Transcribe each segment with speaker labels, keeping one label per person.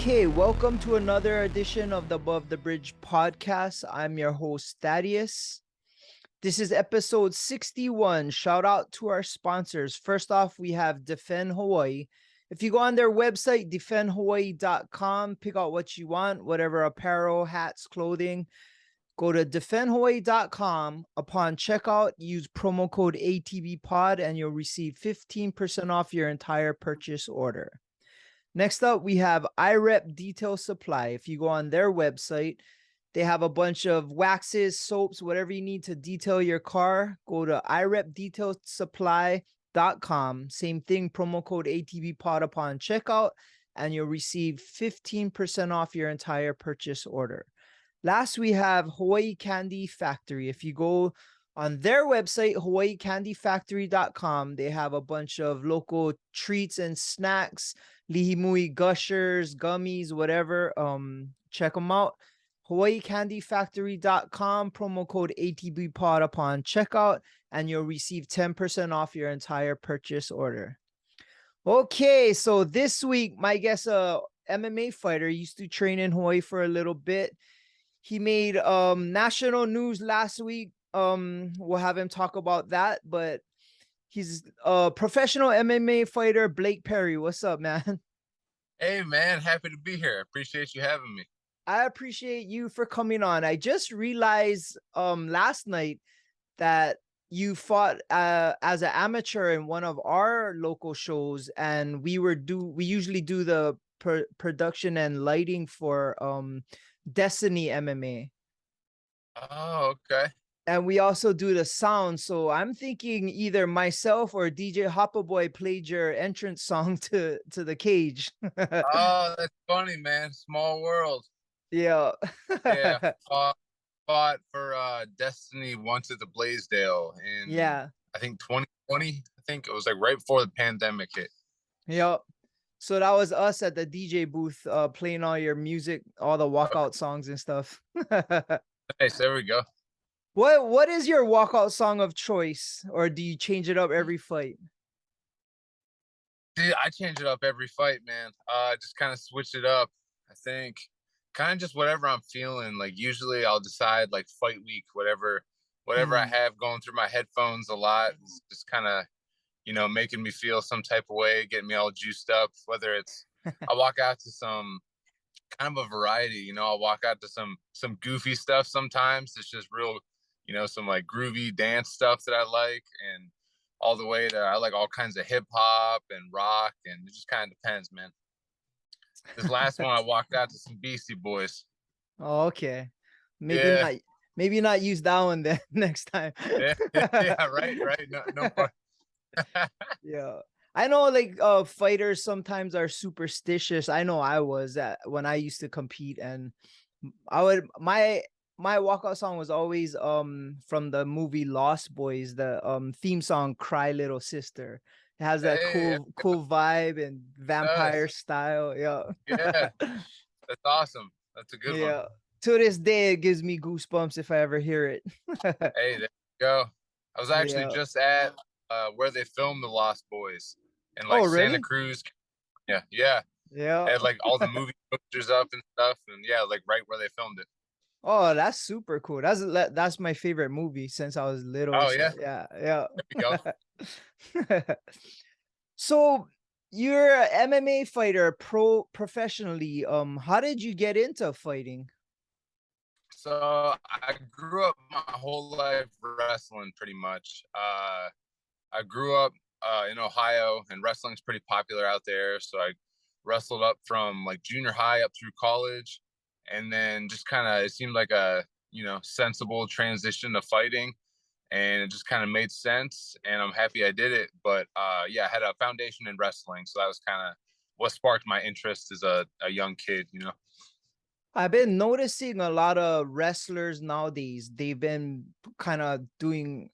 Speaker 1: Okay, welcome to another edition of the Above the Bridge podcast. I'm your host, Thaddeus. This is episode 61. Shout out to our sponsors. First off, we have Defend Hawaii. If you go on their website, defendhawaii.com, pick out what you want, whatever apparel, hats, clothing. Go to defendhawaii.com. Upon checkout, use promo code ATBPOD and you'll receive 15% off your entire purchase order. Next up, we have iRep Detail Supply. If you go on their website, they have a bunch of waxes, soaps, whatever you need to detail your car. Go to irepdetailsupply.com. Same thing, promo code ATBPOD upon checkout, and you'll receive 15% off your entire purchase order. Last, we have Hawaii Candy Factory. If you go on their website, hawaiicandyfactory.com, they have a bunch of local treats and snacks, lihimui gushers, gummies, whatever. Check them out. hawaiicandyfactory.com, promo code ATBPOD upon checkout, and you'll receive 10% off your entire purchase order. Okay, so this week, my guest, MMA fighter, used to train in Hawaii for a little bit. He made national news last week. We'll have him talk about that, but he's a professional MMA fighter, Blake Perry. What's up, man?
Speaker 2: Hey, man, happy to be here. Appreciate you having me.
Speaker 1: I appreciate you for coming on. I just realized last night that you fought as an amateur in one of our local shows, and we usually do the production and lighting for Destiny MMA.
Speaker 2: Oh, okay.
Speaker 1: And we also do the sound. So I'm thinking either myself or DJ Hoppa Boy played your entrance song to the cage.
Speaker 2: Oh, that's funny, man. Small world.
Speaker 1: Yeah.
Speaker 2: Yeah, fought for Destiny once at the Blaisdell in
Speaker 1: Yeah.
Speaker 2: I think 2020. I think it was like right before the pandemic hit.
Speaker 1: Yep. So that was us at the DJ booth playing all your music, all the walkout songs and stuff.
Speaker 2: Nice, there we go.
Speaker 1: What is your walkout song of choice, or do you change it up every fight?
Speaker 2: Dude, I change it up every fight, man. Just kind of switch it up. I think kind of just whatever I'm feeling. Like usually I'll decide like fight week, whatever I have going through my headphones a lot. It's just kind of, making me feel some type of way, getting me all juiced up. Whether it's I walk out to some kind of a variety, I'll walk out to some goofy stuff sometimes. It's just real, some like groovy dance stuff that I like, and all the way to I like all kinds of hip hop and rock, and it just kind of depends, man. This last one I walked out to some Beastie Boys.
Speaker 1: Oh, okay. Maybe not use that one then next time.
Speaker 2: Yeah, right. No fun.
Speaker 1: Yeah. I know like fighters sometimes are superstitious. I know I was when I used to compete, and my walkout song was always from the movie Lost Boys, the theme song Cry Little Sister. It has that cool vibe and vampire style. Yeah.
Speaker 2: Yeah. That's awesome. That's a good one.
Speaker 1: To this day, it gives me goosebumps if I ever hear it.
Speaker 2: Hey, there you go. I was actually just at where they filmed the Lost Boys in like Santa Cruz. Yeah. And like all the movie posters up and stuff, and like right where they filmed it.
Speaker 1: Oh, that's super cool. That's my favorite movie since I was little.
Speaker 2: Oh,
Speaker 1: so,
Speaker 2: yeah.
Speaker 1: Yeah.
Speaker 2: There we go.
Speaker 1: So you're an MMA fighter professionally. How did you get into fighting?
Speaker 2: So I grew up my whole life wrestling pretty much. I grew up in Ohio, and wrestling's pretty popular out there. So I wrestled up from like junior high up through college, and then just kind of it seemed like a sensible transition to fighting, and it just kind of made sense, and I'm happy I did it. But I had a foundation in wrestling, so that was kind of what sparked my interest as a young kid.
Speaker 1: I've been noticing a lot of wrestlers nowadays. They've been kind of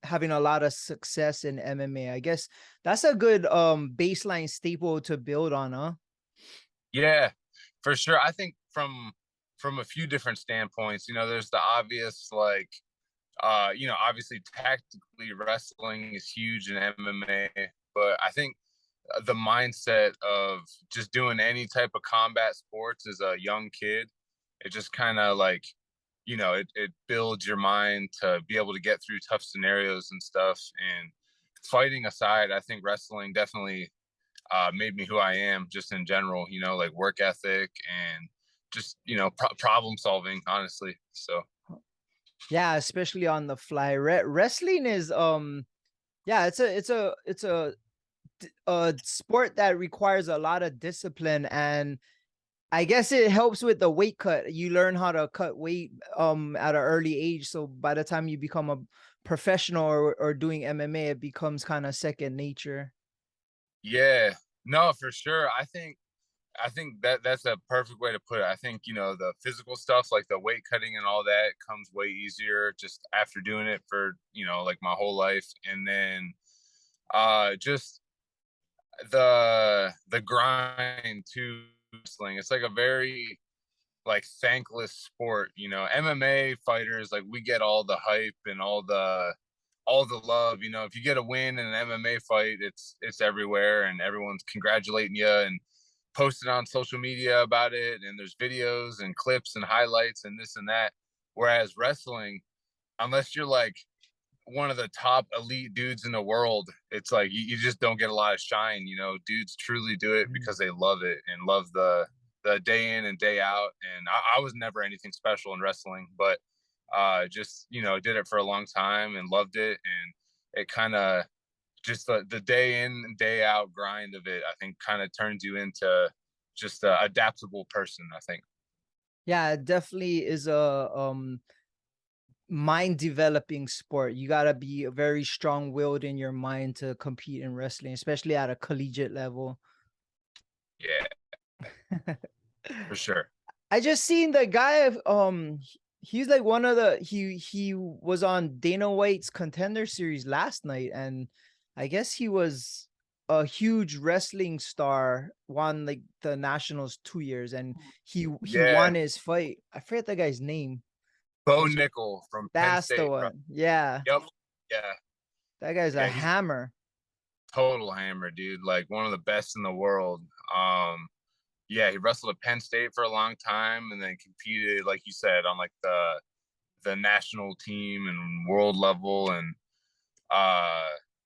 Speaker 1: having a lot of success in MMA. I guess that's a good baseline staple to build on, huh?
Speaker 2: Yeah, for sure. I think from a few different standpoints, there's the obvious, like, obviously tactically wrestling is huge in MMA, but I think the mindset of just doing any type of combat sports as a young kid. It just kind of like, it builds your mind to be able to get through tough scenarios and stuff. And fighting aside, I think wrestling definitely made me who I am just in general, like work ethic and just, problem solving, honestly. So,
Speaker 1: Yeah, especially on the fly. Wrestling is yeah, it's a sport that requires a lot of discipline, and I guess it helps with the weight cut. You learn how to cut weight at an early age, so by the time you become a professional or doing MMA, it becomes kind of second nature.
Speaker 2: yeah, no, for sure. I think that that's a perfect way to put it. I think, the physical stuff like the weight cutting and all that comes way easier just after doing it for, like my whole life. And then just the grind to wrestling. It's like a very like thankless sport. MMA fighters, like we get all the hype and all the love. If you get a win in an MMA fight, it's everywhere and everyone's congratulating you and posted on social media about it, and there's videos and clips and highlights and this and that. Whereas wrestling, unless you're like one of the top elite dudes in the world, it's like you just don't get a lot of shine. Dudes truly do it because they love it and love the day in and day out. And I was never anything special in wrestling, but just did it for a long time and loved it. And it kind of just the day in and day out grind of it, I think, kind of turns you into just a adaptable person, I think.
Speaker 1: Yeah, it definitely is a mind developing sport. You got to be very strong willed in your mind to compete in wrestling, especially at a collegiate level.
Speaker 2: Yeah, for sure.
Speaker 1: I just seen the guy. He's like one of the he was on Dana White's Contender Series last night, and I guess he was a huge wrestling star. Won like the Nationals 2 years, and he
Speaker 2: Yeah,
Speaker 1: won his fight. I forget the guy's name.
Speaker 2: Bo
Speaker 1: Was
Speaker 2: Nickel from Penn
Speaker 1: That's the
Speaker 2: State, bro.
Speaker 1: one. Yeah,
Speaker 2: Yep. Yeah.
Speaker 1: that guy's a
Speaker 2: Yeah, he's
Speaker 1: hammer.
Speaker 2: total hammer, dude. Like one of the best in the world. Yeah, he wrestled at Penn State for a long time and then competed, like you said, on like the national team and world level. And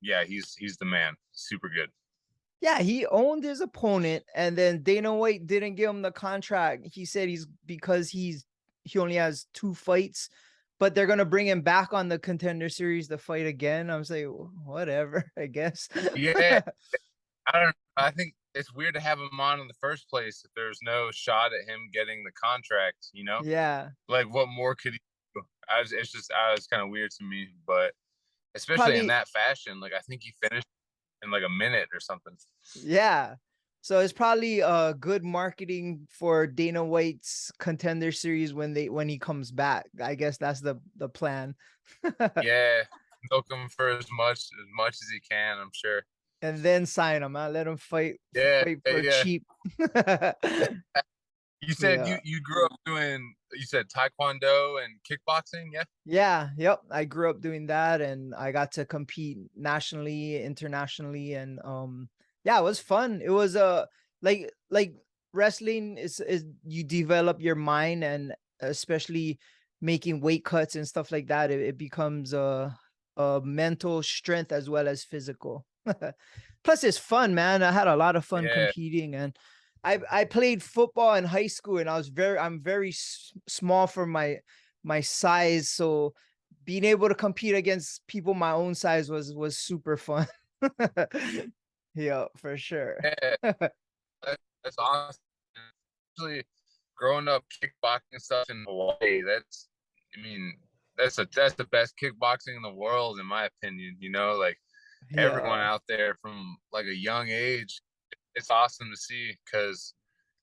Speaker 2: yeah, he's the man. Super good.
Speaker 1: Yeah, he owned his opponent, and then Dana White didn't give him the contract. He said he only has 2 fights, but they're gonna bring him back on the Contender Series to fight again. I'm saying whatever, I guess.
Speaker 2: Yeah, I don't. I think it's weird to have him on in the first place if there's no shot at him getting the contract.
Speaker 1: Yeah,
Speaker 2: Like what more could he do? It's kind of weird to me, but especially in
Speaker 1: probably.
Speaker 2: that fashion, like I think he finished in like a minute or something.
Speaker 1: Yeah. So it's probably good marketing for Dana White's Contender Series when he comes back. I guess that's the plan.
Speaker 2: Yeah, milk him for as much as he can, I'm sure.
Speaker 1: And then sign him. Let him
Speaker 2: Yeah,
Speaker 1: fight for
Speaker 2: yeah.
Speaker 1: cheap.
Speaker 2: You said
Speaker 1: Yeah.
Speaker 2: you grew up doing, you said Taekwondo and kickboxing, yeah?
Speaker 1: Yeah, yep. I grew up doing that, and I got to compete nationally, internationally, and yeah, it was fun. It was like wrestling is you develop your mind, and especially making weight cuts and stuff like that, it becomes a mental strength as well as physical. Plus it's fun, man. I had a lot of fun
Speaker 2: Yeah.
Speaker 1: competing, and I played football in high school, and I'm very small for my size, so being able to compete against people my own size was super fun. Yeah, for sure.
Speaker 2: Yeah, that's awesome. Actually, growing up kickboxing stuff in Hawaii, I mean, that's the best kickboxing in the world, in my opinion. Like everyone
Speaker 1: Yeah,
Speaker 2: out there from like a young age, it's awesome to see because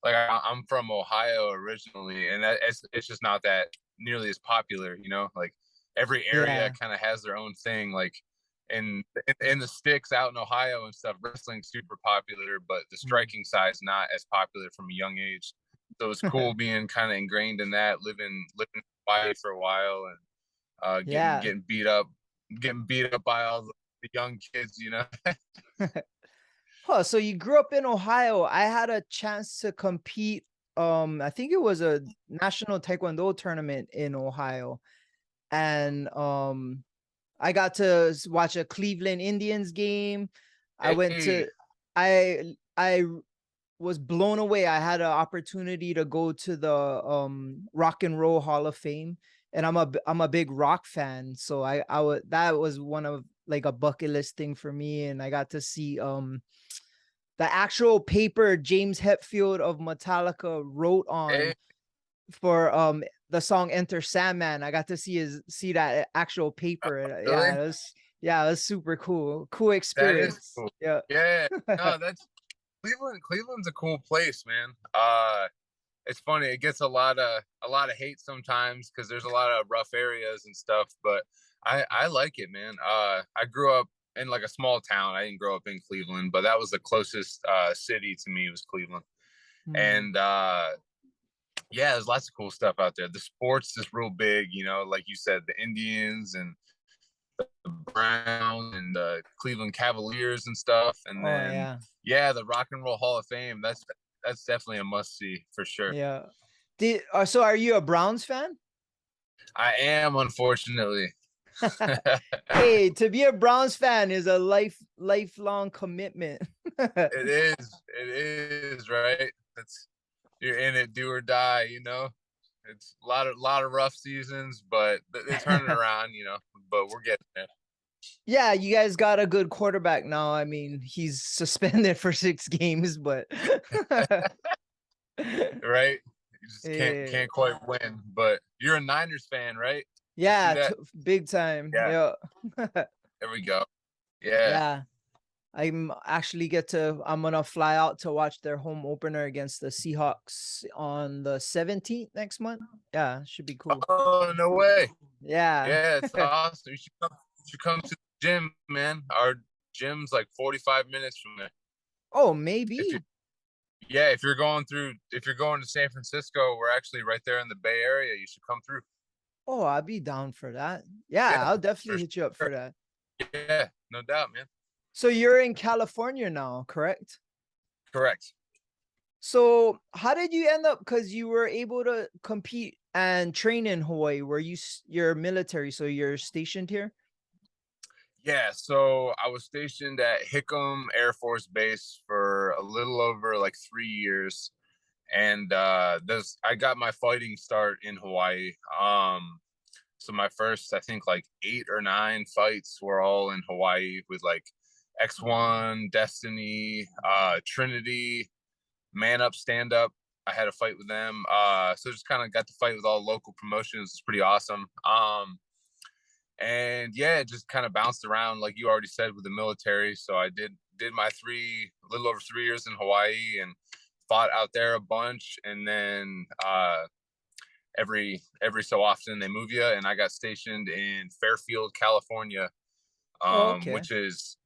Speaker 2: like I'm from Ohio originally, and it's just not that nearly as popular. Like every area
Speaker 1: yeah.
Speaker 2: kind of has their own thing. Like in the sticks out in Ohio and stuff, wrestling's super popular, but the striking side's not as popular from a young age. So it's cool being kind of ingrained in that, living in Hawaii for a while, and getting
Speaker 1: Yeah.
Speaker 2: getting beat up by all the young kids.
Speaker 1: Huh, so you grew up in Ohio. I had a chance to compete. I think it was a national Taekwondo tournament in Ohio. And I got to watch a Cleveland Indians game. I went
Speaker 2: Hey,
Speaker 1: to I was blown away. I had an opportunity to go to the Rock and Roll Hall of Fame, and I'm a big rock fan, so I would that was one of like a bucket list thing for me, and I got to see the actual paper James Hetfield of Metallica wrote
Speaker 2: hey,
Speaker 1: on for the song Enter Sandman. I got to see that actual paper.
Speaker 2: really?
Speaker 1: Yeah, it was super cool. Cool
Speaker 2: That is
Speaker 1: experience.
Speaker 2: cool.
Speaker 1: Yeah.
Speaker 2: Yeah, no, that's Cleveland. Cleveland's a cool place, man. It's funny. It gets a lot of hate sometimes because there's a lot of rough areas and stuff. But I like it, man. I grew up in like a small town. I didn't grow up in Cleveland, but that was the closest city to me was Cleveland.
Speaker 1: Hmm.
Speaker 2: And yeah, there's lots of cool stuff out there. The sports is real big, like you said, the Indians and the Browns and the Cleveland Cavaliers and stuff. And
Speaker 1: Oh
Speaker 2: then
Speaker 1: yeah.
Speaker 2: yeah, the Rock and Roll Hall of Fame. That's definitely a must see for sure.
Speaker 1: Yeah. So are you a Browns fan?
Speaker 2: I am, unfortunately.
Speaker 1: Hey, to be a Browns fan is a lifelong commitment.
Speaker 2: It is. It is, right? It's You're in it, do or die. It's a lot of rough seasons, but they turn it around, but we're getting there.
Speaker 1: Yeah, you guys got a good quarterback now. I mean, he's suspended for 6 games, but
Speaker 2: Right? You just can't
Speaker 1: yeah,
Speaker 2: can't quite win. But you're a Niners fan, right? I see
Speaker 1: yeah,
Speaker 2: that.
Speaker 1: big time.
Speaker 2: Yeah,
Speaker 1: Yeah.
Speaker 2: there we go. Yeah.
Speaker 1: Yeah. I'm gonna fly out to watch their home opener against the Seahawks on the 17th next month. Yeah, should be cool.
Speaker 2: Oh, no way.
Speaker 1: Yeah.
Speaker 2: Yeah, it's awesome. You should come to the gym, man. Our gym's like 45 minutes from there.
Speaker 1: Oh,
Speaker 2: If you
Speaker 1: maybe.
Speaker 2: Yeah, if you're going to San Francisco, we're actually right there in the Bay Area. You should come through.
Speaker 1: Oh, I'd be down for that. Yeah,
Speaker 2: Yeah,
Speaker 1: I'll
Speaker 2: for
Speaker 1: definitely hit you up
Speaker 2: sure.
Speaker 1: for that.
Speaker 2: Yeah, no doubt, man.
Speaker 1: So you're in California now, correct?
Speaker 2: Correct.
Speaker 1: So how did you end up? Because you were able to compete and train in Hawaii. You're military, so you're stationed here?
Speaker 2: Yeah, so I was stationed at Hickam Air Force Base for a little over like 3 years, and this I got my fighting start in Hawaii. So my first, I think, like 8 or 9 fights were all in Hawaii with like X1, Destiny, Trinity, Man Up, Stand Up. I had a fight with them. So just kind of got to fight with all local promotions. It's pretty awesome. And yeah, it just kind of bounced around, like you already said, with the military. So I did my a little over 3 years in Hawaii and fought out there a bunch. And then every so often they move you, and I got stationed in Fairfield, California,
Speaker 1: Oh, okay.
Speaker 2: which is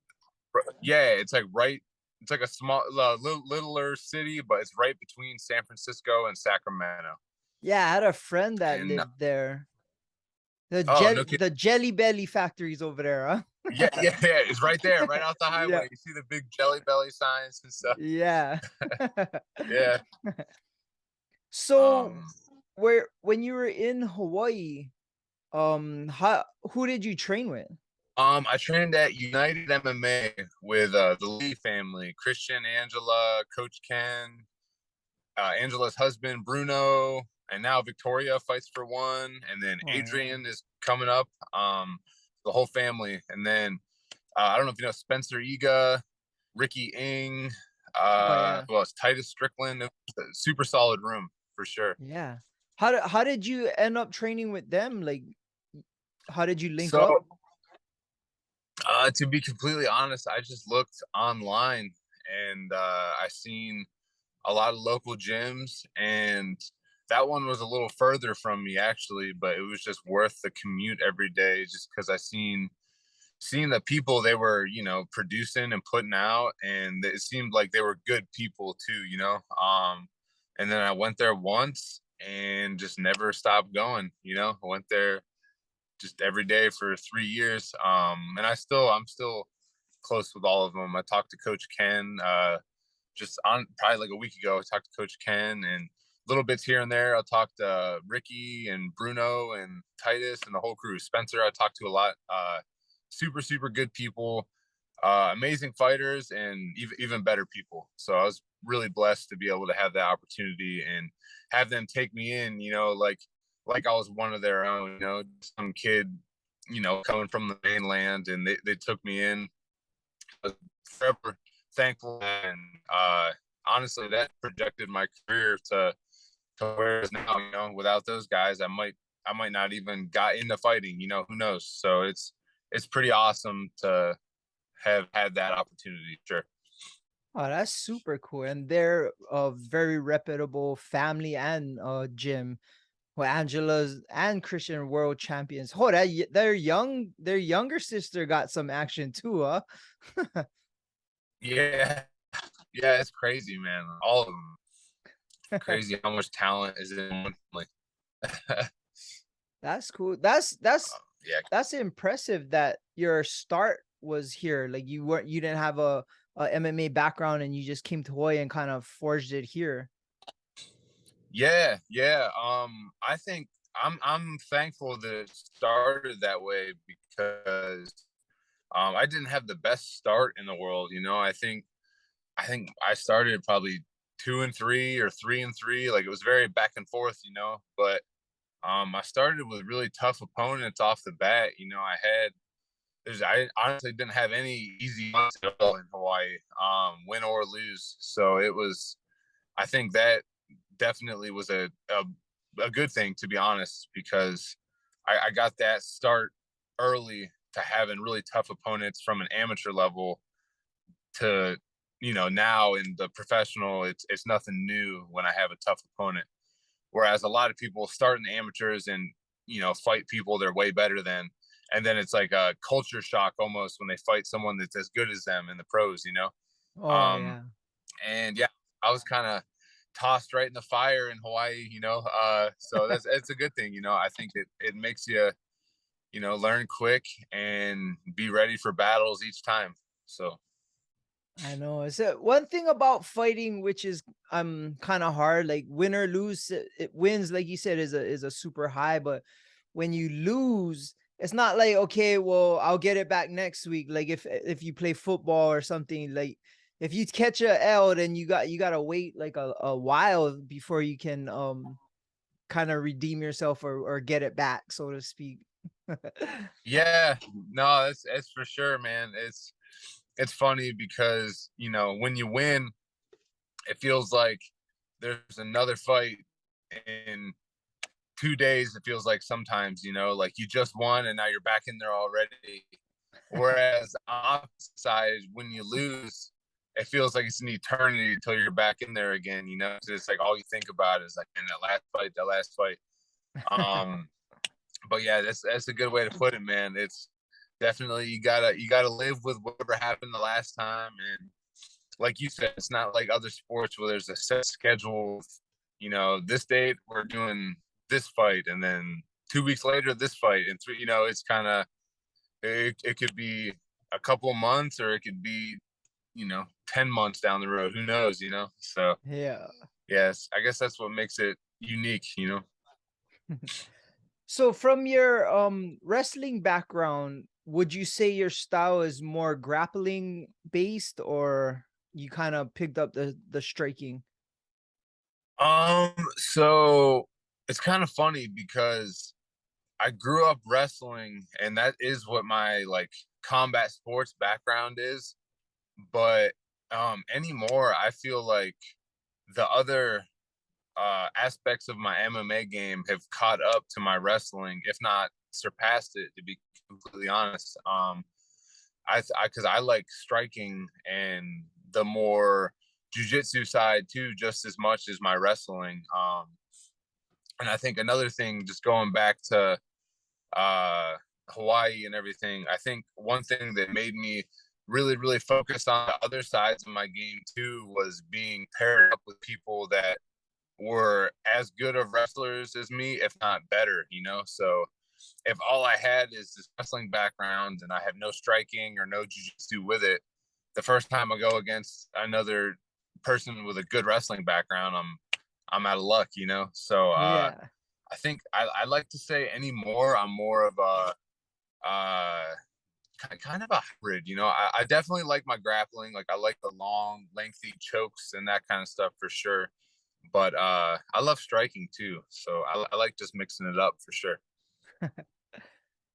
Speaker 2: yeah, it's like right. It's like a small, littler city, but it's right between San Francisco and Sacramento.
Speaker 1: Yeah, I had a friend that
Speaker 2: And
Speaker 1: lived there. The
Speaker 2: oh, no kidding.
Speaker 1: the Jelly Belly factories over there,
Speaker 2: Yeah,
Speaker 1: huh?
Speaker 2: yeah, yeah. It's right there, right off the
Speaker 1: Yeah.
Speaker 2: highway. You see the big Jelly Belly signs and stuff.
Speaker 1: Yeah.
Speaker 2: Yeah.
Speaker 1: So
Speaker 2: Um.
Speaker 1: where when you were in Hawaii, how who did you train with?
Speaker 2: I trained at United MMA with the Lee family, Christian, Angela, Coach Ken, Angela's husband Bruno, and now Victoria fights for one, and then
Speaker 1: Oh yeah.
Speaker 2: Adrian is coming up. The whole family, and then I don't know if you know Spencer Iga, Ricky Ing,
Speaker 1: Oh yeah.
Speaker 2: who else? Titus Strickland. Super solid room for sure.
Speaker 1: Yeah. How did you end up training with them? Like how did you link
Speaker 2: So,
Speaker 1: up?
Speaker 2: to be completely honest, I just looked online and I seen a lot of local gyms, and that one was a little further from me actually, but it was just worth the commute every day just because I seen the people they were producing and putting out, and it seemed like they were good people too. And then I went there once and just never stopped going. I went there just every day for 3 years, and I'm still close with all of them. I talked to Coach Ken just on probably like a week ago. I talked to Coach Ken and little bits here and there. I'll talk to Ricky and Bruno and Titus and the whole crew. Spencer, I talked to a lot. Super, super good people, amazing fighters, and even better people. So I was really blessed to be able to have that opportunity and have them take me in, like I was one of their own, some kid, coming from the mainland, and they took me in. I was forever thankful, and honestly, that projected my career to where it is now. Without those guys, I might not even got into fighting. Who knows? So it's pretty awesome to have had that opportunity. Sure.
Speaker 1: Oh, that's super cool. And they're a very reputable family and gym. Well, Angela's and Christian world champions. Oh, their younger sister got some action too, huh?
Speaker 2: Yeah, yeah, it's crazy, man. All of them. Crazy how much talent is in one family.
Speaker 1: That's cool.
Speaker 2: Yeah.
Speaker 1: That's impressive that your start was here. Like you didn't have a MMA background and you just came to Hawaii and kind of forged it here.
Speaker 2: Yeah, yeah. I think I'm thankful that it started that way because I didn't have the best start in the world. I think I started probably 2-3 or 3-3. Like it was very back and forth, But I started with really tough opponents off the bat. I honestly didn't have any easy ones at all in Hawaii, win or lose. So it was, I think that definitely was a good thing, to be honest, because I got that start early to having really tough opponents from an amateur level to, now in the professional, it's nothing new when I have a tough opponent. Whereas a lot of people start in the amateurs and, fight people they're way better than. And then it's like a culture shock almost when they fight someone that's as good as them in the pros.
Speaker 1: Oh
Speaker 2: Um,
Speaker 1: yeah.
Speaker 2: and yeah, I was kind of tossed right in the fire in Hawaii. So it's a good thing. I think it makes you, learn quick and be ready for battles each time. So
Speaker 1: I know. It's one thing about fighting, which is kind of hard. Like win or lose, it wins, like you said, is a super high. But when you lose, it's not like okay, well, I'll get it back next week. Like if you play football or something, like if you catch a L, then you gotta wait like a while before you can kind of redeem yourself or get it back, so to speak.
Speaker 2: yeah, no, that's for sure, man. It's funny because when you win, it feels like there's another fight in 2 days. It feels like sometimes, like you just won and now you're back in there already. Whereas on the opposite side, when you lose, it feels like it's an eternity until you're back in there again. So it's like all you think about is like in that last fight. But yeah, that's a good way to put it, man. It's definitely you gotta live with whatever happened the last time, and like you said, it's not like other sports where there's a set schedule. This date we're doing this fight, and then 2 weeks later this fight, and three. It's kind of it could be a couple of months, or it could be 10 months down the road. Who knows? So
Speaker 1: Yeah.
Speaker 2: yes, I guess that's what makes it unique.
Speaker 1: So from your wrestling background, would you say your style is more grappling based or you kind of picked up the striking?
Speaker 2: So it's kind of funny because I grew up wrestling, and that is what my like combat sports background is. But anymore, I feel like the other aspects of my MMA game have caught up to my wrestling, if not surpassed it. To be completely honest, because I like striking and the more jujitsu side too, just as much as my wrestling. And I think another thing, just going back to uh, Hawaii and everything, I think one thing that made me really, really focus on the other sides of my game too was being paired up with people that were as good of wrestlers as me, if not better. So if all I had is this wrestling background and I have no striking or no jiu-jitsu with it, the first time I go against another person with a good wrestling background, I'm out of luck, you know? So
Speaker 1: Yeah.
Speaker 2: I think I like to say anymore, I'm more of a kind of a hybrid, you know. I definitely like my grappling. Like I like the long, lengthy chokes and that kind of stuff for sure. But I love striking too. So I like just mixing it up for sure.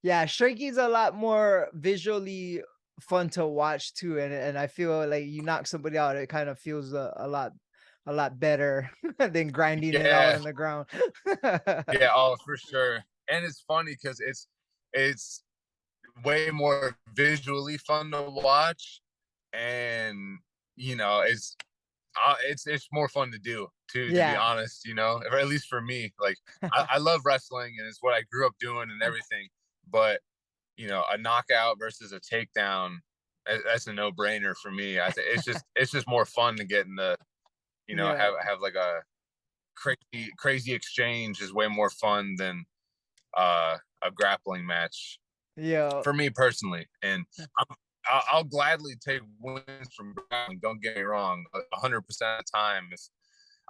Speaker 1: Yeah, Strikey's a lot more visually fun to watch too, and I feel like you knock somebody out, it kind of feels a lot better than grinding it out
Speaker 2: Yeah,
Speaker 1: on the ground.
Speaker 2: yeah, oh for sure. And it's funny because it's way more visually fun to watch, and you know, it's more fun to do too, to be
Speaker 1: Yeah.
Speaker 2: honest, you know, or at least for me. Like I love wrestling and it's what I grew up doing and everything, but you know, a knockout versus a takedown, that's a no-brainer for me. I think it's just more fun to get in the, you know,
Speaker 1: Yeah.
Speaker 2: have like a crazy exchange is way more fun than a grappling match
Speaker 1: Yeah.
Speaker 2: for me personally. And I'll gladly take wins from grappling. Don't get me wrong, 100% of the time. If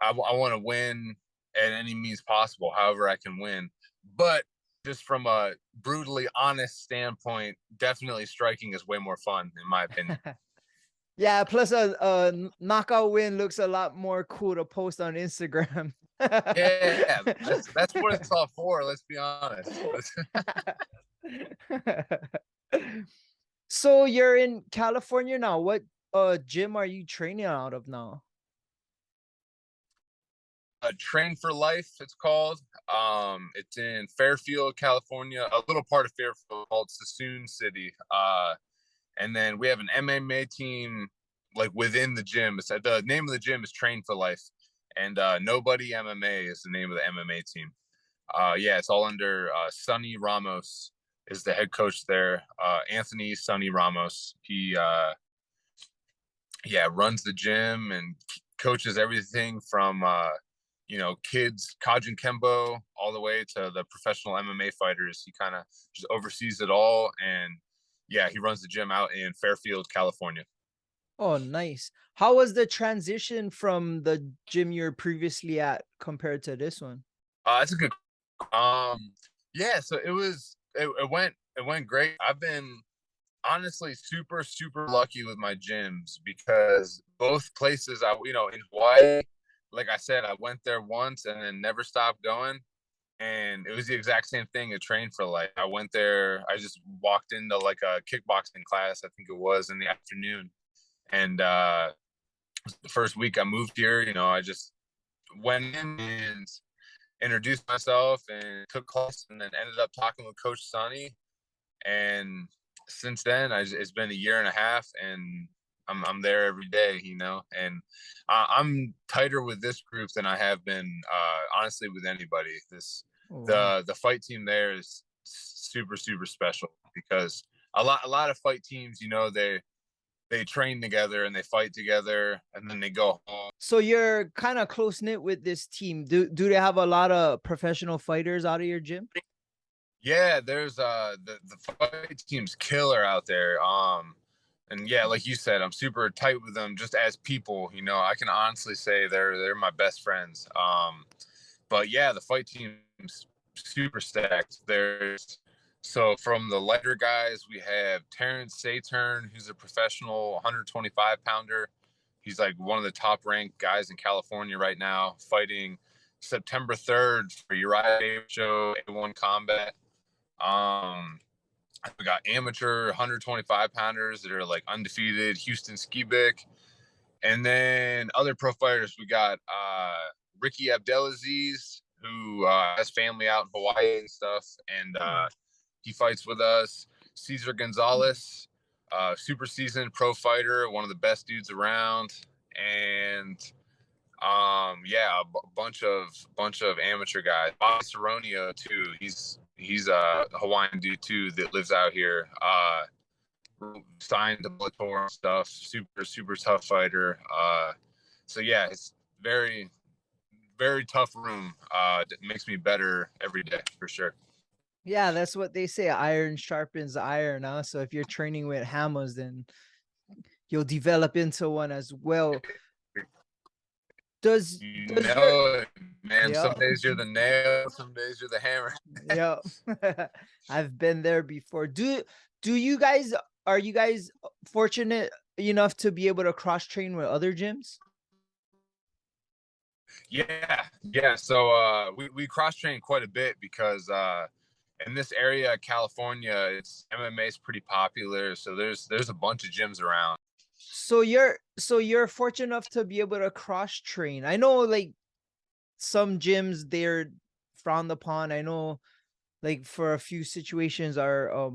Speaker 2: I want to win at any means possible, however I can win. But just from a brutally honest standpoint, definitely striking is way more fun, in my opinion.
Speaker 1: Yeah, plus a knockout win looks a lot more cool to post on Instagram.
Speaker 2: Yeah, that's what it's all for. Let's be honest.
Speaker 1: So you're in California now. What gym are you training out of now?
Speaker 2: Train for Life, it's called. It's in Fairfield, California, a little part of Fairfield called Sassoon City. And then we have an MMA team like within the gym. It's the name of the gym is Train for Life, and Nobody MMA is the name of the MMA team. Yeah, it's all under Sonny Ramos is the head coach there. Anthony Sonny Ramos. He yeah, runs the gym and coaches everything from you know, kids Kajin Kembo all the way to the professional MMA fighters. He kind of just oversees it all, and yeah, he runs the gym out in Fairfield, California.
Speaker 1: Oh, nice. How was the transition from the gym you're previously at compared to this one?
Speaker 2: That's a good. Um, yeah, so it went great. I've been honestly super lucky with my gyms because both places I you know in Hawaii, like I said, I went there once and then never stopped going. And it was the exact same thing at Train for Life. I went there, I just walked into like a kickboxing class, I think it was in the afternoon. And the first week I moved here, you know, I just went in and introduced myself and took class and then ended up talking with Coach Sonny. And since then, it's been a year and a half, and I'm there every day, you know. And I'm tighter with this group than I have been, honestly, with anybody.
Speaker 1: Oh, wow.
Speaker 2: The fight team there is super special because a lot of fight teams, you know, they train together and they fight together, and then they go home.
Speaker 1: So you're kind of close knit with this team. Do they have a lot of professional fighters out of your gym?
Speaker 2: Yeah, there's the fight team's killer out there. And yeah, like you said, I'm super tight with them just as people, you know. I can honestly say they're my best friends. But yeah, the fight team's super stacked. There's so from the lighter guys, we have Terrence Saturn, who's a professional 125 pounder. He's like one of the top ranked guys in California right now, fighting September 3rd for Uriah Show A1 Combat. Um, we got amateur 125 pounders that are like undefeated, Houston Skibik. And then other pro fighters, we got Ricky Abdelaziz, who has family out in Hawaii and stuff. And he fights with us. Cesar Gonzalez, super seasoned pro fighter, one of the best dudes around. And yeah, bunch of amateur guys. Bobby Saronio too. He's a Hawaiian dude too that lives out here. Signed to Bellator and stuff. Super tough fighter. So yeah, it's very tough room. It makes me better every day for sure.
Speaker 1: Yeah, that's what they say. Iron sharpens iron. Huh? So if you're training with hammers, then you'll develop into one as well. Does
Speaker 2: You
Speaker 1: does your
Speaker 2: know it, man.
Speaker 1: yeah
Speaker 2: Some days you're the nail, some days you're the hammer.
Speaker 1: yeah I've been there before. Do you guys are you guys fortunate enough to be able to cross train with other gyms?
Speaker 2: Yeah, yeah. So we cross train quite a bit because in this area, California, it's MMA is pretty popular. So there's a bunch of gyms around.
Speaker 1: So you're fortunate enough to be able to cross train. I know like some gyms they're frowned upon. I know like for a few situations our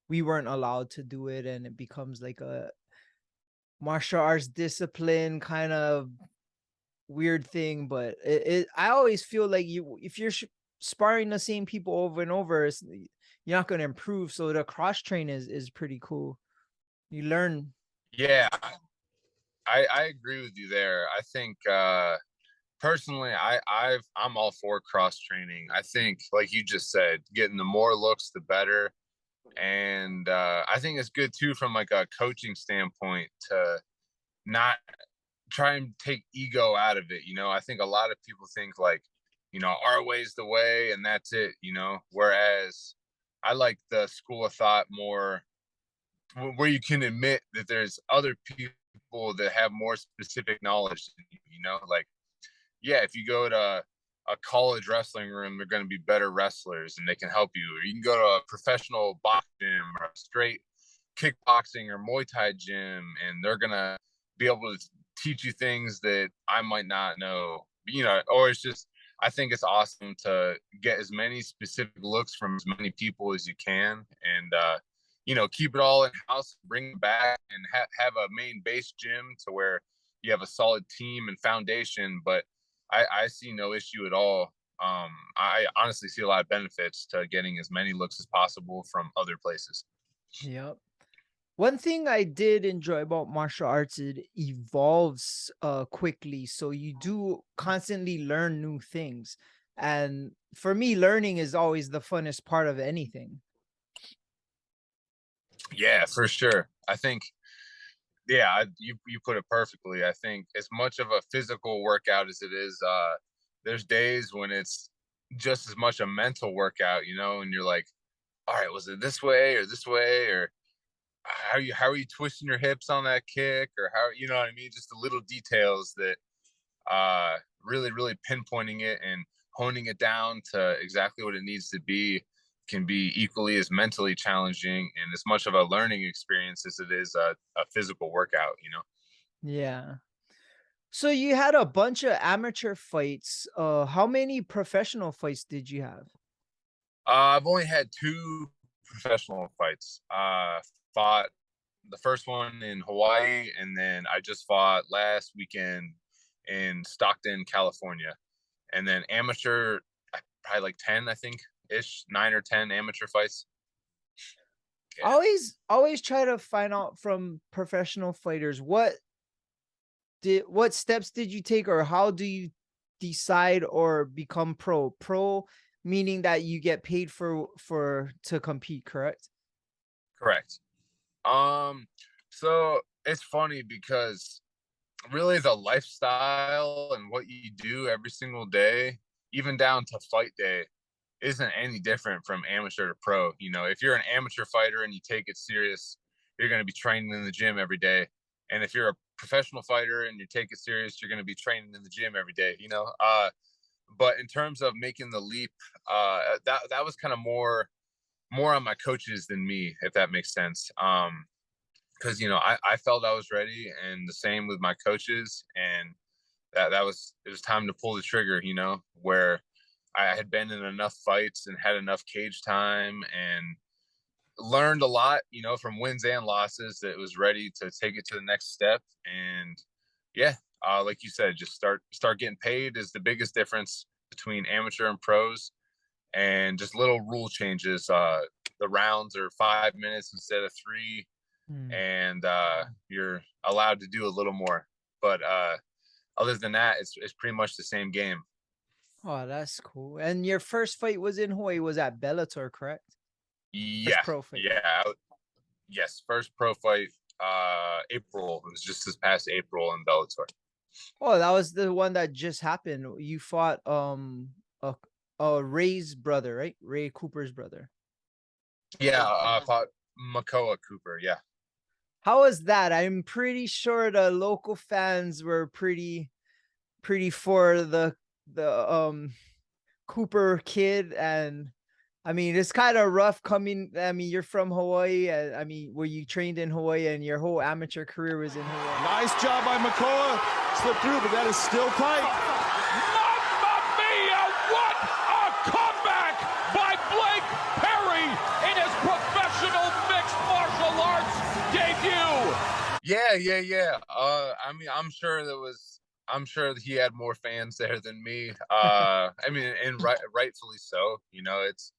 Speaker 1: we weren't allowed to do it and it becomes like a martial arts discipline kind of weird thing, but I always feel like you if you're sparring the same people over and over, you're not going to improve. So the cross train is pretty cool. You learn.
Speaker 2: Yeah, I agree with you there. I think personally, I'm all for cross training. I think, like you just said, getting the more looks, the better. And I think it's good too from like a coaching standpoint to not try and take ego out of it. I think a lot of people think like, our way's the way and that's it. Whereas I like the school of thought more where you can admit that there's other people that have more specific knowledge than you. Like, yeah, if you go to a college wrestling room, they're going to be better wrestlers and they can help you. Or you can go to a professional boxing gym or a straight kickboxing or Muay Thai gym, and they're going to be able to teach you things that I might not know. Or it's just, I think it's awesome to get as many specific looks from as many people as you can, and keep it all in house, bring it back, and have a main base gym to where you have a solid team and foundation. But I see no issue at all. I honestly see a lot of benefits to getting as many looks as possible from other places.
Speaker 1: Yep. One thing I did enjoy about martial arts, it evolves quickly. So you do constantly learn new things. And for me, learning is always the funnest part of anything.
Speaker 2: Yeah, for sure. I think, yeah, you put it perfectly. I think as much of a physical workout as it is, there's days when it's just as much a mental workout, and you're like, all right, was it this way or this way, or how are you twisting your hips on that kick, or how, you know what I mean? Just the little details that really, really pinpointing it and honing it down to exactly what it needs to be can be equally as mentally challenging and as much of a learning experience as it is a physical workout.
Speaker 1: Yeah. So you had a bunch of amateur fights. How many professional fights did you have?
Speaker 2: I've only had two professional fights. Fought the first one in Hawaii, and then I just fought last weekend in Stockton, California. And then amateur, probably like 10, I think, ish, 9 or 10 amateur fights. Yeah.
Speaker 1: Always try to find out from professional fighters what steps did you take or how do you decide or become pro? Pro meaning that you get paid for to compete, correct?
Speaker 2: Correct. So it's funny because really the lifestyle and what you do every single day, even down to fight day, isn't any different from amateur to pro. If you're an amateur fighter and you take it serious, you're going to be training in the gym every day. And if you're a professional fighter and you take it serious, you're going to be training in the gym every day. But in terms of making the leap, that was kind of more on my coaches than me, if that makes sense. Because I felt I was ready, and the same with my coaches, and it was time to pull the trigger. Where I had been in enough fights and had enough cage time and learned a lot, from wins and losses, that was ready to take it to the next step. And yeah, like you said, just start getting paid is the biggest difference between amateur and pros, and just little rule changes. The rounds are 5 minutes instead of 3,
Speaker 1: Hmm.
Speaker 2: and you're allowed to do a little more. But other than that, it's pretty much the same game.
Speaker 1: Oh, that's cool. And your first fight was in Hawaii, was at Bellator, correct? First
Speaker 2: Yeah,
Speaker 1: pro fight.
Speaker 2: yeah, yes, first pro fight, April. It was just this past April in Bellator.
Speaker 1: Oh, that was the one that just happened. You fought a, Ray's brother, right? Ray Cooper's brother.
Speaker 2: Yeah, I fought Makoa Cooper. Yeah.
Speaker 1: How was that? I'm pretty sure the local fans were pretty for the Cooper kid, and I mean it's kind of rough coming. I mean, you're from Hawaii, and I mean, were you trained in Hawaii and your whole amateur career was in Hawaii?
Speaker 3: Nice job by Makoa. Slipped through, but that is still tight.
Speaker 4: Mamma mia! What a comeback by Blake Perry in his professional mixed martial arts debut.
Speaker 2: Yeah. I mean, I'm sure that he had more fans there than me. I mean, and rightfully so. You know, it's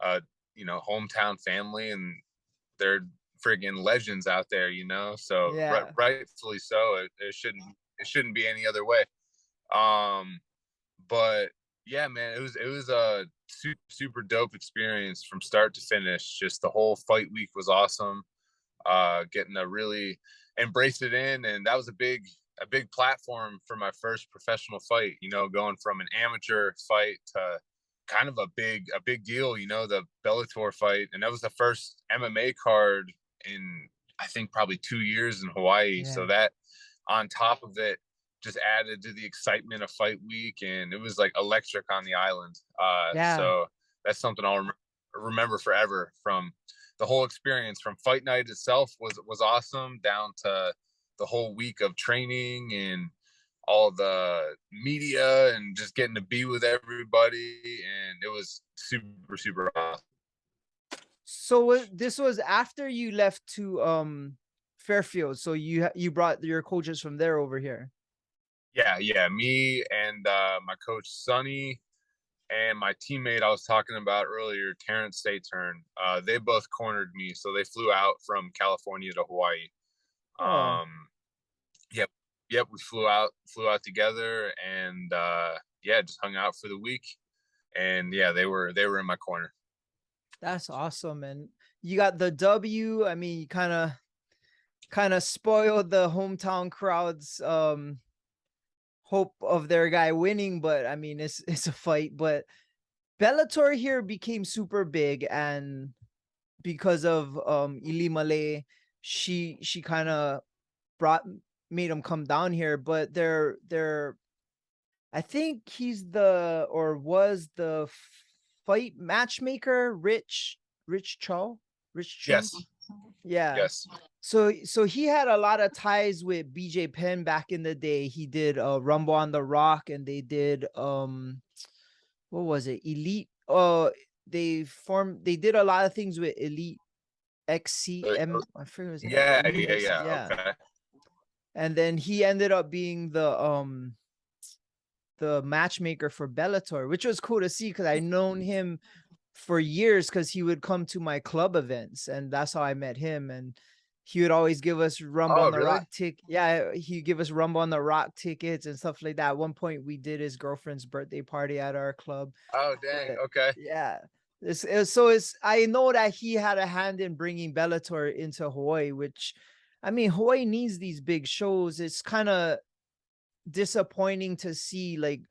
Speaker 2: hometown family, and they're friggin' legends out there. You know, so
Speaker 1: Yeah.
Speaker 2: rightfully so. It shouldn't be any other way. But yeah, man, it was a super dope experience from start to finish. Just the whole fight week was awesome. Getting to really embrace it in, and that was a big platform for my first professional fight. You know, going from an amateur fight to kind of a big deal. You know, the Bellator fight, and that was the first MMA card in I think probably 2 years in Hawaii.
Speaker 1: Yeah.
Speaker 2: So that on top of it just added to the excitement of fight week, and it was like electric on the island.
Speaker 1: Yeah.
Speaker 2: So that's something I'll remember forever. From the whole experience, from fight night itself was awesome, down to the whole week of training and all the media and just getting to be with everybody, and it was super awesome.
Speaker 1: So this was after you left to Fairfield. So you brought your coaches from there over here.
Speaker 2: Yeah, me and my coach Sonny and my teammate I was talking about earlier, Terrence Saturn, they both cornered me, so they flew out from California to Hawaii.
Speaker 1: Oh.
Speaker 2: Yep, we flew out together, and yeah, just hung out for the week, and yeah, they were in my corner.
Speaker 1: That's awesome. And you got the W. I mean, you kind of spoiled the hometown crowd's hope of their guy winning, but I mean it's a fight. But Bellator here became super big, and because of Ilimale, she kind of made him come down here. But they're I think he's the or was the fight matchmaker, Rich Cho.
Speaker 2: Yes.
Speaker 1: Yeah.
Speaker 2: Yes.
Speaker 1: So he had a lot of ties with BJ Penn back in the day. He did Rumble on the Rock, and they did what was it? Elite. They did a lot of things with Elite XCM. I forget his name.
Speaker 2: Yeah.
Speaker 1: Okay. And then he ended up being the matchmaker for Bellator, which was cool to see because I known him for years because he would come to my club events, and that's how I met him. And he would always give us Rumble on the Rock ticket. Yeah, he'd give us Rumble on the Rock tickets and stuff like that. At one point, we did his girlfriend's birthday party at our club.
Speaker 2: Oh, dang. Okay.
Speaker 1: Yeah. I know that he had a hand in bringing Bellator into Hawaii, which, I mean, Hawaii needs these big shows. It's kind of disappointing to see, like,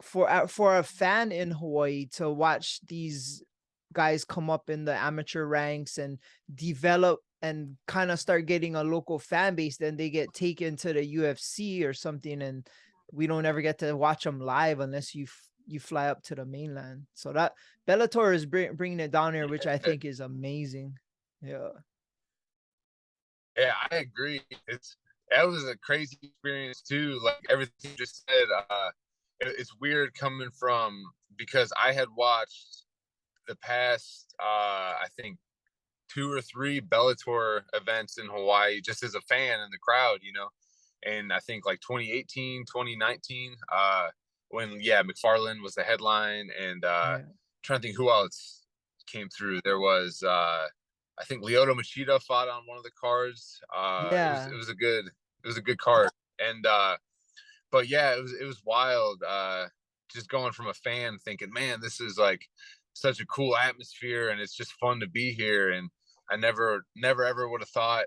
Speaker 1: for a fan in Hawaii to watch these guys come up in the amateur ranks and develop and kind of start getting a local fan base, then they get taken to the UFC or something, and we don't ever get to watch them live unless you fly up to the mainland. So that Bellator is bringing it down here, which I think is amazing. Yeah,
Speaker 2: I agree. That was a crazy experience too. Like everything you just said, it's weird coming from, because I had watched the past I think 2 or 3 Bellator events in Hawaii just as a fan in the crowd, you know. And I think like 2018, 2019, when McFarland was the headline, and trying to think who else came through. There was I think Lyoto Machida fought on one of the cards. It was a good card. And but yeah, it was wild. just going from a fan thinking, man, this is like such a cool atmosphere and it's just fun to be here. And I never ever would have thought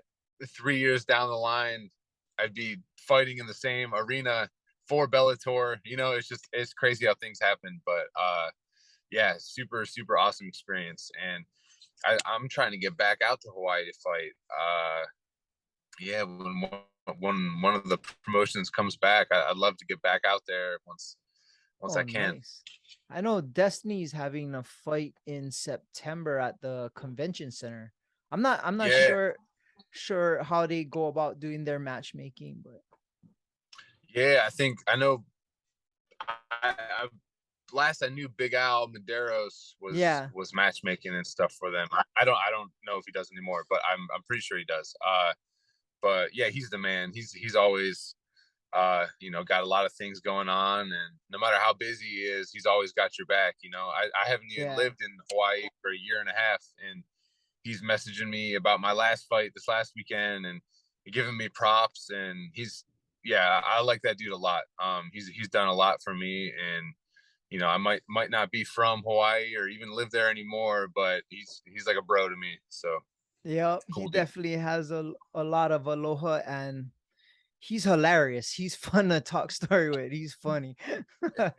Speaker 2: 3 years down the line I'd be fighting in the same arena for Bellator. It's crazy how things happen. But yeah, super awesome experience. And I'm trying to get back out to Hawaii to fight. Yeah, when one of the promotions comes back, I'd love to get back out there once I can.
Speaker 1: Nice. I know Destiny's having a fight in September at the convention center. I'm not sure how they go about doing their matchmaking, but
Speaker 2: yeah, I know. Last I knew, Big Al Medeiros was matchmaking and stuff for them. I don't know if he does anymore, but I'm pretty sure he does. But yeah, he's the man. He's always got a lot of things going on, and no matter how busy he is, he's always got your back. I haven't even lived in Hawaii for a year and a half, and he's messaging me about my last fight this last weekend and giving me props. And I like that dude a lot. He's done a lot for me, and I might not be from Hawaii or even live there anymore, but he's like a bro to me. So
Speaker 1: yeah, cool, he definitely has a lot of aloha, and he's hilarious. He's fun to talk story with. He's funny.
Speaker 2: Yeah,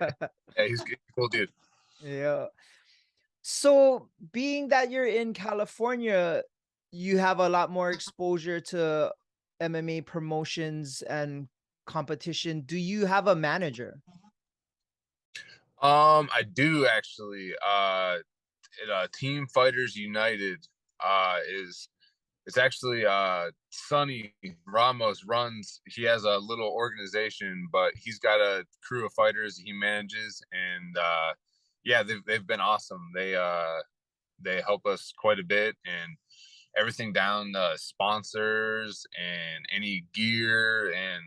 Speaker 2: he's a cool dude.
Speaker 1: Yeah. So being that you're in California, you have a lot more exposure to MMA promotions and competition. Do you have a manager?
Speaker 2: I do actually. Team Fighters United it's actually Sonny Ramos runs. He has a little organization, but he's got a crew of fighters he manages, and yeah, they've been awesome. They help us quite a bit, and everything down to sponsors and any gear and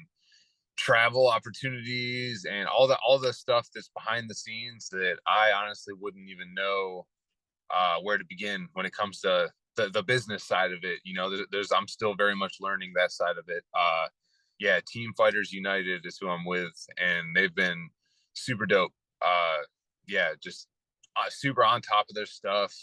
Speaker 2: travel opportunities and all the stuff that's behind the scenes that I honestly wouldn't even know where to begin when it comes to the business side of it. I'm still very much learning that side of it. Yeah, Team Fighters United is who I'm with, and they've been super dope. Yeah, just super on top of their stuff.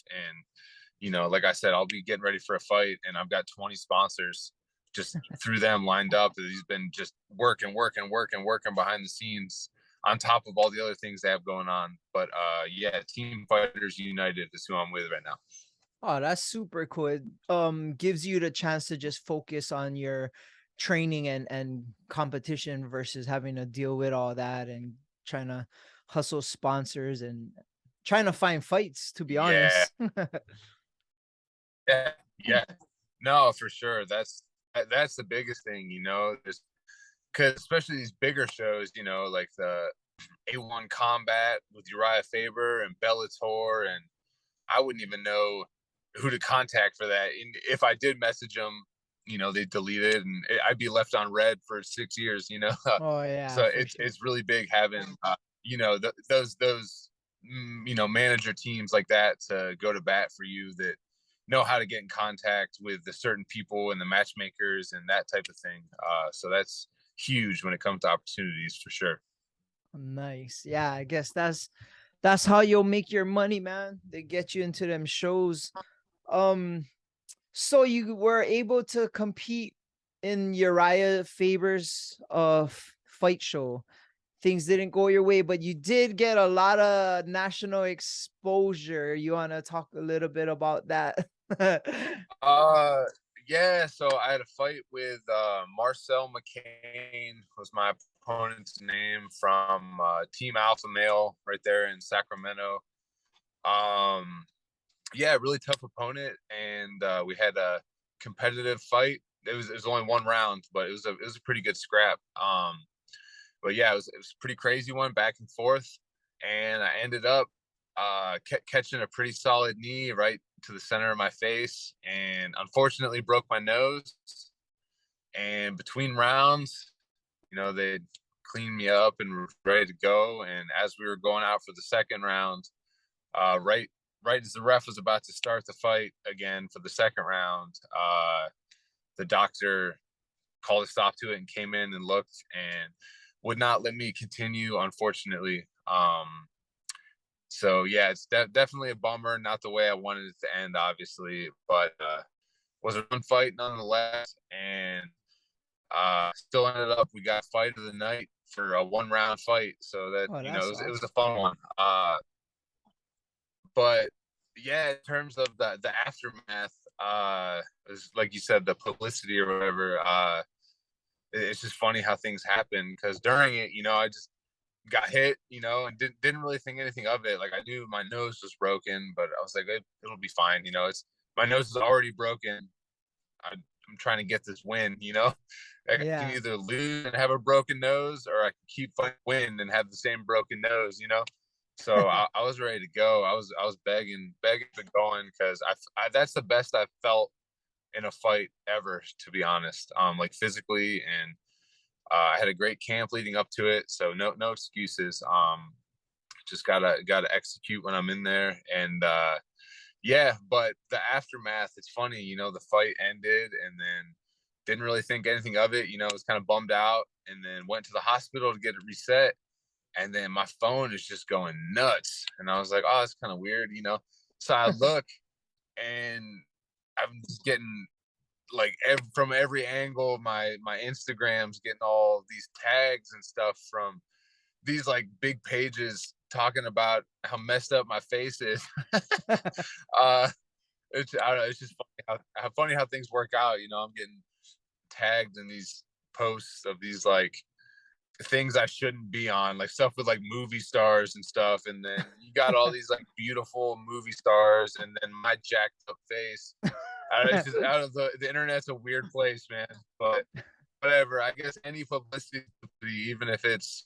Speaker 2: And like I said, I'll be getting ready for a fight, and I've got 20 sponsors just through them lined up. He's been just working behind the scenes on top of all the other things they have going on. But yeah, Team Fighters United is who I'm with right now.
Speaker 1: Oh, that's super cool. It gives you the chance to just focus on your training and competition versus having to deal with all that and trying to hustle sponsors and trying to find fights, to be honest.
Speaker 2: Yeah. No, for sure. That's the biggest thing, just because especially these bigger shows, like the A1 Combat with Uriah Faber and Bellator, and I wouldn't even know who to contact for that. And if I did message them, they delete it, and I'd be left on red for 6 years.
Speaker 1: Oh yeah.
Speaker 2: So it's really big having those manager teams like that to go to bat for you, that know how to get in contact with the certain people and the matchmakers and that type of thing. So that's huge when it comes to opportunities, for sure.
Speaker 1: Nice. Yeah, I guess that's how you'll make your money, man. They get you into them shows. So you were able to compete in Uriah Faber's fight show. Things didn't go your way, but you did get a lot of national exposure. You want to talk a little bit about that?
Speaker 2: Yeah, so I had a fight with Marcel McCain was my opponent's name, from Team Alpha Male right there in Sacramento. Yeah, really tough opponent, and we had a competitive fight. It was only one round, but it was a pretty good scrap. But yeah, it was a pretty crazy one, back and forth, and I ended up catching a pretty solid knee right to the center of my face, and unfortunately broke my nose. And between rounds, they cleaned me up and were ready to go. And as we were going out for the second round, right as the ref was about to start the fight again for the second round, the doctor called a stop to it and came in and looked and would not let me continue, unfortunately. So yeah, it's definitely a bummer. Not the way I wanted it to end, obviously, but was a fun fight nonetheless. And still ended up, we got fight of the night for a 1-round fight. So that,
Speaker 1: Oh,
Speaker 2: you know,
Speaker 1: that's
Speaker 2: it was
Speaker 1: awesome.
Speaker 2: a fun one. But yeah, in terms of the aftermath, is, like you said, the publicity or whatever, it's just funny how things happen, because during it, you know, I just got hit, you know, and didn't really think anything of it. Like, I knew my nose was broken, but I was like, it'll be fine, you know. It's my nose is already broken. I'm trying to get this win, you know. I can
Speaker 1: Yeah.
Speaker 2: either lose and have a broken nose, or I can keep win and have the same broken nose, you know. So I was ready to go. I was begging to go in, because I that's the best I've felt in a fight ever, to be honest. Like, physically, and I had a great camp leading up to it, so no excuses. Just gotta execute when I'm in there, and yeah. But the aftermath, it's funny, you know. The fight ended, and then didn't really think anything of it. You know, was kind of bummed out, and then went to the hospital to get it reset. And then my phone is just going nuts, and I was like, "Oh, that's kind of weird," you know. So I look, and I'm just getting, like, from every angle. My Instagram's getting all these tags and stuff from these, like, big pages talking about how messed up my face is. uh, I don't know. It's just funny how funny how things work out. You know, I'm getting tagged in these posts of these, like, things I shouldn't be on, like stuff with, like, movie stars and stuff, and then you got all these, like, beautiful movie stars, and then my jacked up face. It's just, out of the internet's a weird place, man. But whatever. I guess any publicity, even if it's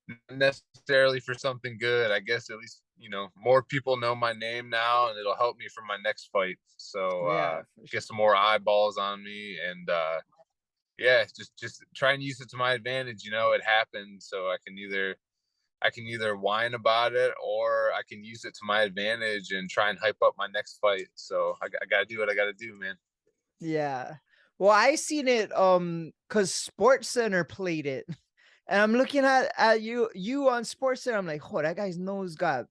Speaker 2: not necessarily for something good, I guess at least, you know, more people know my name now, and it'll help me for my next fight. So
Speaker 1: Yeah, for
Speaker 2: get
Speaker 1: sure.
Speaker 2: some more eyeballs on me, and yeah, just try and use it to my advantage. You know, it happened, so I can either whine about it, or I can use it to my advantage and try and hype up my next fight. So I gotta do what I gotta do, man.
Speaker 1: Yeah. Well, I seen it because Sports Center played it. And I'm looking at you on Sports Center. I'm like, oh, that guy's nose got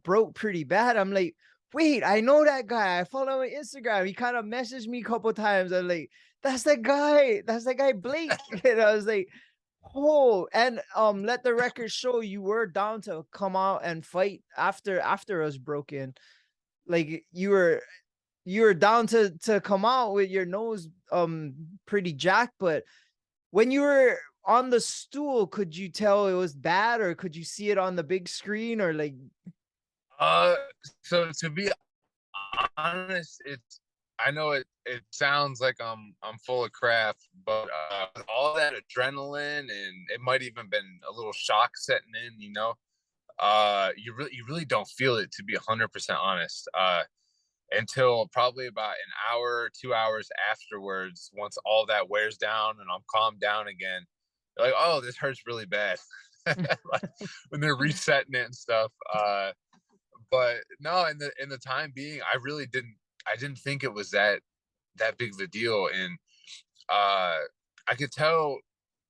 Speaker 1: broke pretty bad. I'm like, wait, I know that guy. I follow him on Instagram. He kind of messaged me a couple times. I'm like, that's that guy. That's that guy Blake. And I was like, oh, and let the record show you were down to come out and fight after us broken. Like, you were down to come out with your nose pretty jacked, but when you were on the stool, could you tell it was bad, or could you see it on the big screen, or like?
Speaker 2: Uh, so to be honest, I know it sounds like I'm full of crap, but with all that adrenaline, and it might even been a little shock setting in, you know. You really don't feel it, to be 100% honest. Until probably about an hour, 2 hours afterwards, once all that wears down and I'm calmed down again. You're like, oh, this hurts really bad. Like, when they're resetting it and stuff. But no, in the time being, I didn't think it was that big of a deal. And I could tell,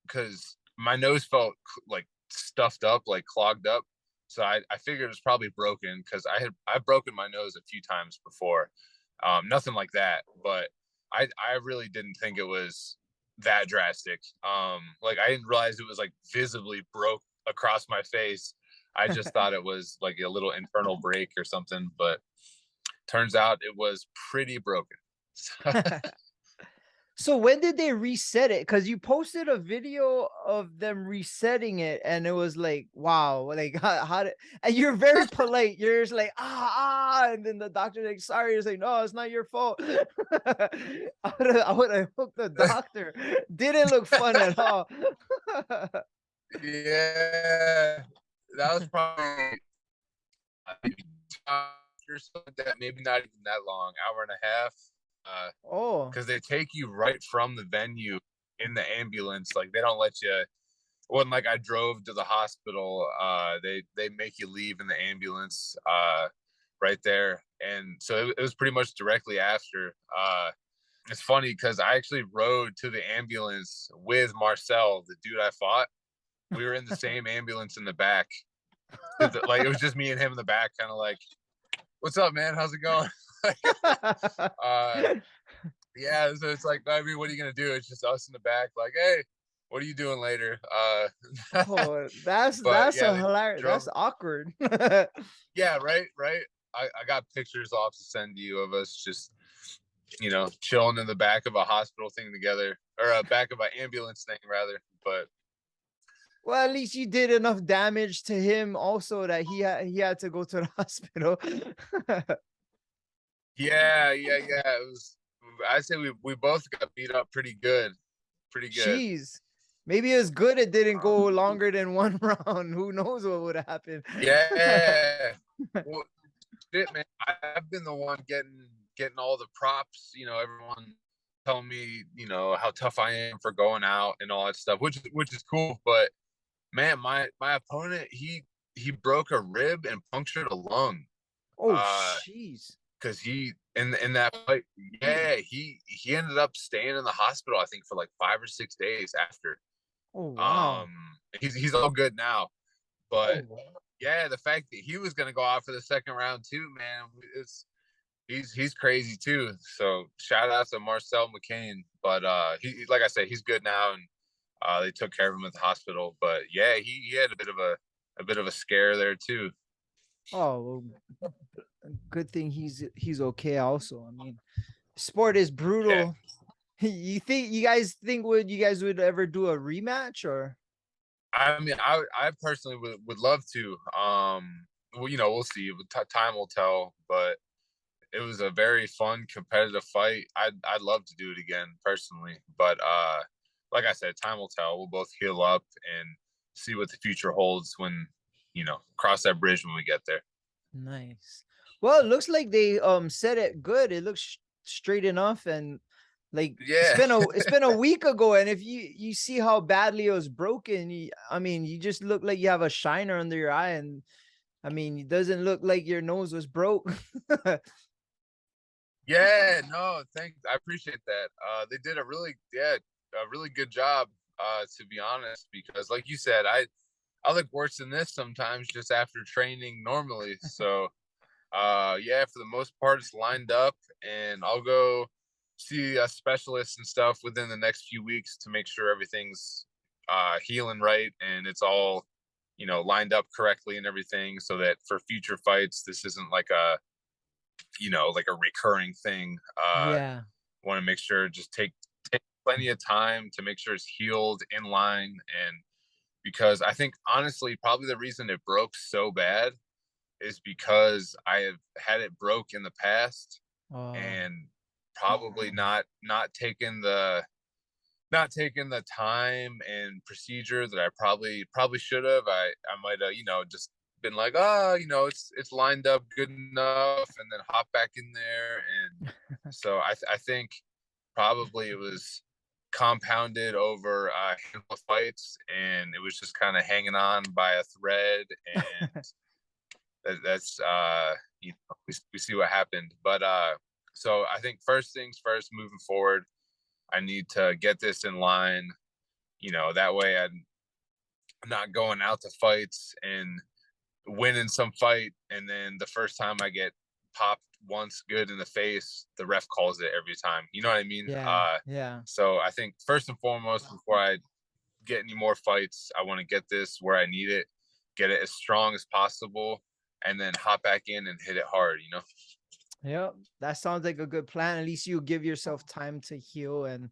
Speaker 2: because my nose felt like stuffed up, like clogged up. So I figured it was probably broken, because I've broken my nose a few times before. Nothing like that, but I really didn't think it was that drastic. Like, I didn't realize it was, like, visibly broke across my face. I just thought it was like a little internal break or something, but turns out it was pretty broken.
Speaker 1: So when did they reset it? Because you posted a video of them resetting it, and it was like, wow, like how did? And you're very polite. You're just like, and then the doctor's like, sorry. It's like, no, it's not your fault. I would have hooked the doctor. Didn't look fun at all.
Speaker 2: Yeah, that was probably maybe 2 hours or so, that maybe not even that long, hour and a half.
Speaker 1: Oh,
Speaker 2: Because they take you right from the venue in the ambulance. Like, they don't let you. When, like, I drove to the hospital, they make you leave in the ambulance, right there. And so it was pretty much directly after. It's funny, because I actually rode to the ambulance with Marcel, the dude I fought. We were in the same ambulance in the back. Like it was just me and him in the back, kind of like, "What's up, man? How's it going?" Yeah, so it's like, I mean, what are you gonna do? It's just us in the back, like, "Hey, what are you doing later?"
Speaker 1: Oh, that's
Speaker 2: But yeah,
Speaker 1: a
Speaker 2: they
Speaker 1: hilarious.
Speaker 2: drove.
Speaker 1: That's awkward.
Speaker 2: Yeah, right, right. I got pictures off to send you of us just, chilling in the back of a hospital thing together, or a back of an ambulance thing rather. But
Speaker 1: Well, at least you did enough damage to him also that he had to go to the hospital.
Speaker 2: yeah, yeah, yeah. It was. I'd say we both got beat up pretty good, pretty good.
Speaker 1: Jeez. Maybe it's good it didn't go longer than one round. Who knows what would have happened?
Speaker 2: Yeah. Well, shit, man. I've been the one getting all the props. Everyone telling me, how tough I am for going out and all that stuff, which is cool. But man, my opponent, he broke a rib and punctured a lung.
Speaker 1: Oh, jeez.
Speaker 2: Because he in that fight, yeah, he ended up staying in the hospital, I think, for like 5 or 6 days after.
Speaker 1: Oh, wow.
Speaker 2: He's all good now, but
Speaker 1: Oh,
Speaker 2: yeah, the fact that he was gonna go out for the second round too, man, he's crazy too. So shout out to Marcel McCain, but he, like I said, he's good now, and they took care of him at the hospital. But yeah, he had a bit of a scare there too.
Speaker 1: oh, well, good thing he's okay also. I mean, sport is
Speaker 2: Yeah.
Speaker 1: brutal. You guys would ever do a rematch or?
Speaker 2: I mean, I personally would love to. Well, we'll see. Time will tell. But it was a very fun, competitive fight. I'd love to do it again personally. But like I said, time will tell. We'll both heal up and see what the future holds when cross that bridge when we get there.
Speaker 1: Nice. Well, it looks like they said it good. It looks straight enough, and like
Speaker 2: Yeah.
Speaker 1: it's been a week ago, and if you see how badly it was broken, I mean, you just look like you have a shiner under your eye, and I mean, it doesn't look like your nose was broke.
Speaker 2: Yeah, no, thanks. I appreciate that. They did a really good job, to be honest, because like you said, I look worse than this sometimes just after training normally. So yeah, for the most part it's lined up, and I'll go see a specialist and stuff within the next few weeks to make sure everything's healing right and it's all lined up correctly and everything, so that for future fights this isn't like a like a recurring thing.
Speaker 1: Yeah.
Speaker 2: Want to make sure just take plenty of time to make sure it's healed in line. And because I think honestly probably the reason it broke so bad is because I have had it broke in the past, and probably not taking the time and procedure that I probably should have. I might have just been like, it's lined up good enough, and then hop back in there. And so I think probably it was compounded over a handful of fights, and it was just kind of hanging on by a thread. And that's we see what happened. But so I think first things first, moving forward, I need to get this in line. That way I'm not going out to fights and winning some fight, and then the first time I get popped once good in the face, the ref calls it every time. You know what I mean?
Speaker 1: Yeah.
Speaker 2: So I think first and foremost, before I get any more fights, I want to get this where I need it, get it as strong as possible, and then hop back in and hit it hard.
Speaker 1: Yeah, that sounds like a good plan. At least you give yourself time to heal, and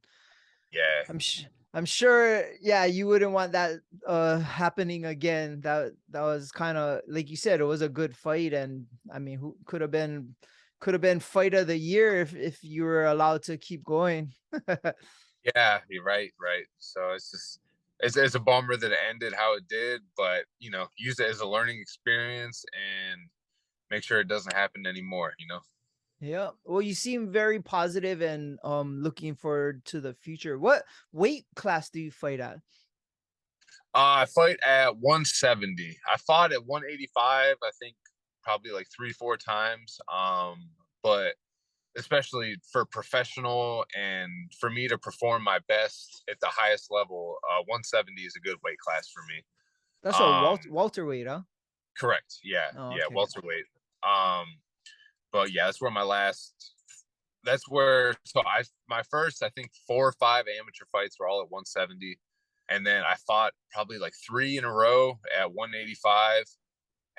Speaker 2: Yeah.
Speaker 1: I'm sure, yeah, you wouldn't want that happening again. That was kind of like you said, it was a good fight, and I mean, who could have been fight of the year if you were allowed to keep going.
Speaker 2: Yeah, you're right. So it's just it's a bummer that it ended how it did, but use it as a learning experience and make sure it doesn't happen anymore.
Speaker 1: Yeah. Well, you seem very positive and looking forward to the future. What weight class do you fight at?
Speaker 2: I fight at 170. I fought at 185, I think probably like 3-4 times. But especially for professional and for me to perform my best at the highest level, 170 is a good weight class for me.
Speaker 1: That's a
Speaker 2: Um,
Speaker 1: welterweight, huh?
Speaker 2: Correct. Yeah.
Speaker 1: Oh,
Speaker 2: Yeah.
Speaker 1: okay.
Speaker 2: Welterweight. But yeah, my first, I think 4 or 5 amateur fights were all at 170. And then I fought probably like 3 in a row at 185.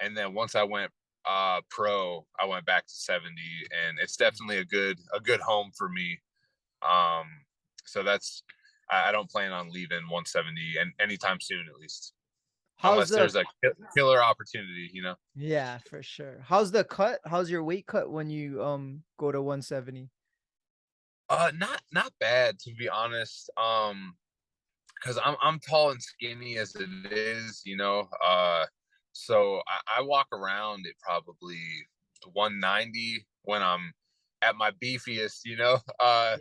Speaker 2: And then once I went pro, I went back to 70, and it's definitely a good home for me. So I don't plan on leaving 170 and anytime soon, at least. Unless there's a killer opportunity,
Speaker 1: Yeah, for sure. How's the cut? How's your weight cut when you go to 170?
Speaker 2: Not bad, to be honest. Because I'm tall and skinny as it is, so I walk around at probably 190 when I'm at my beefiest,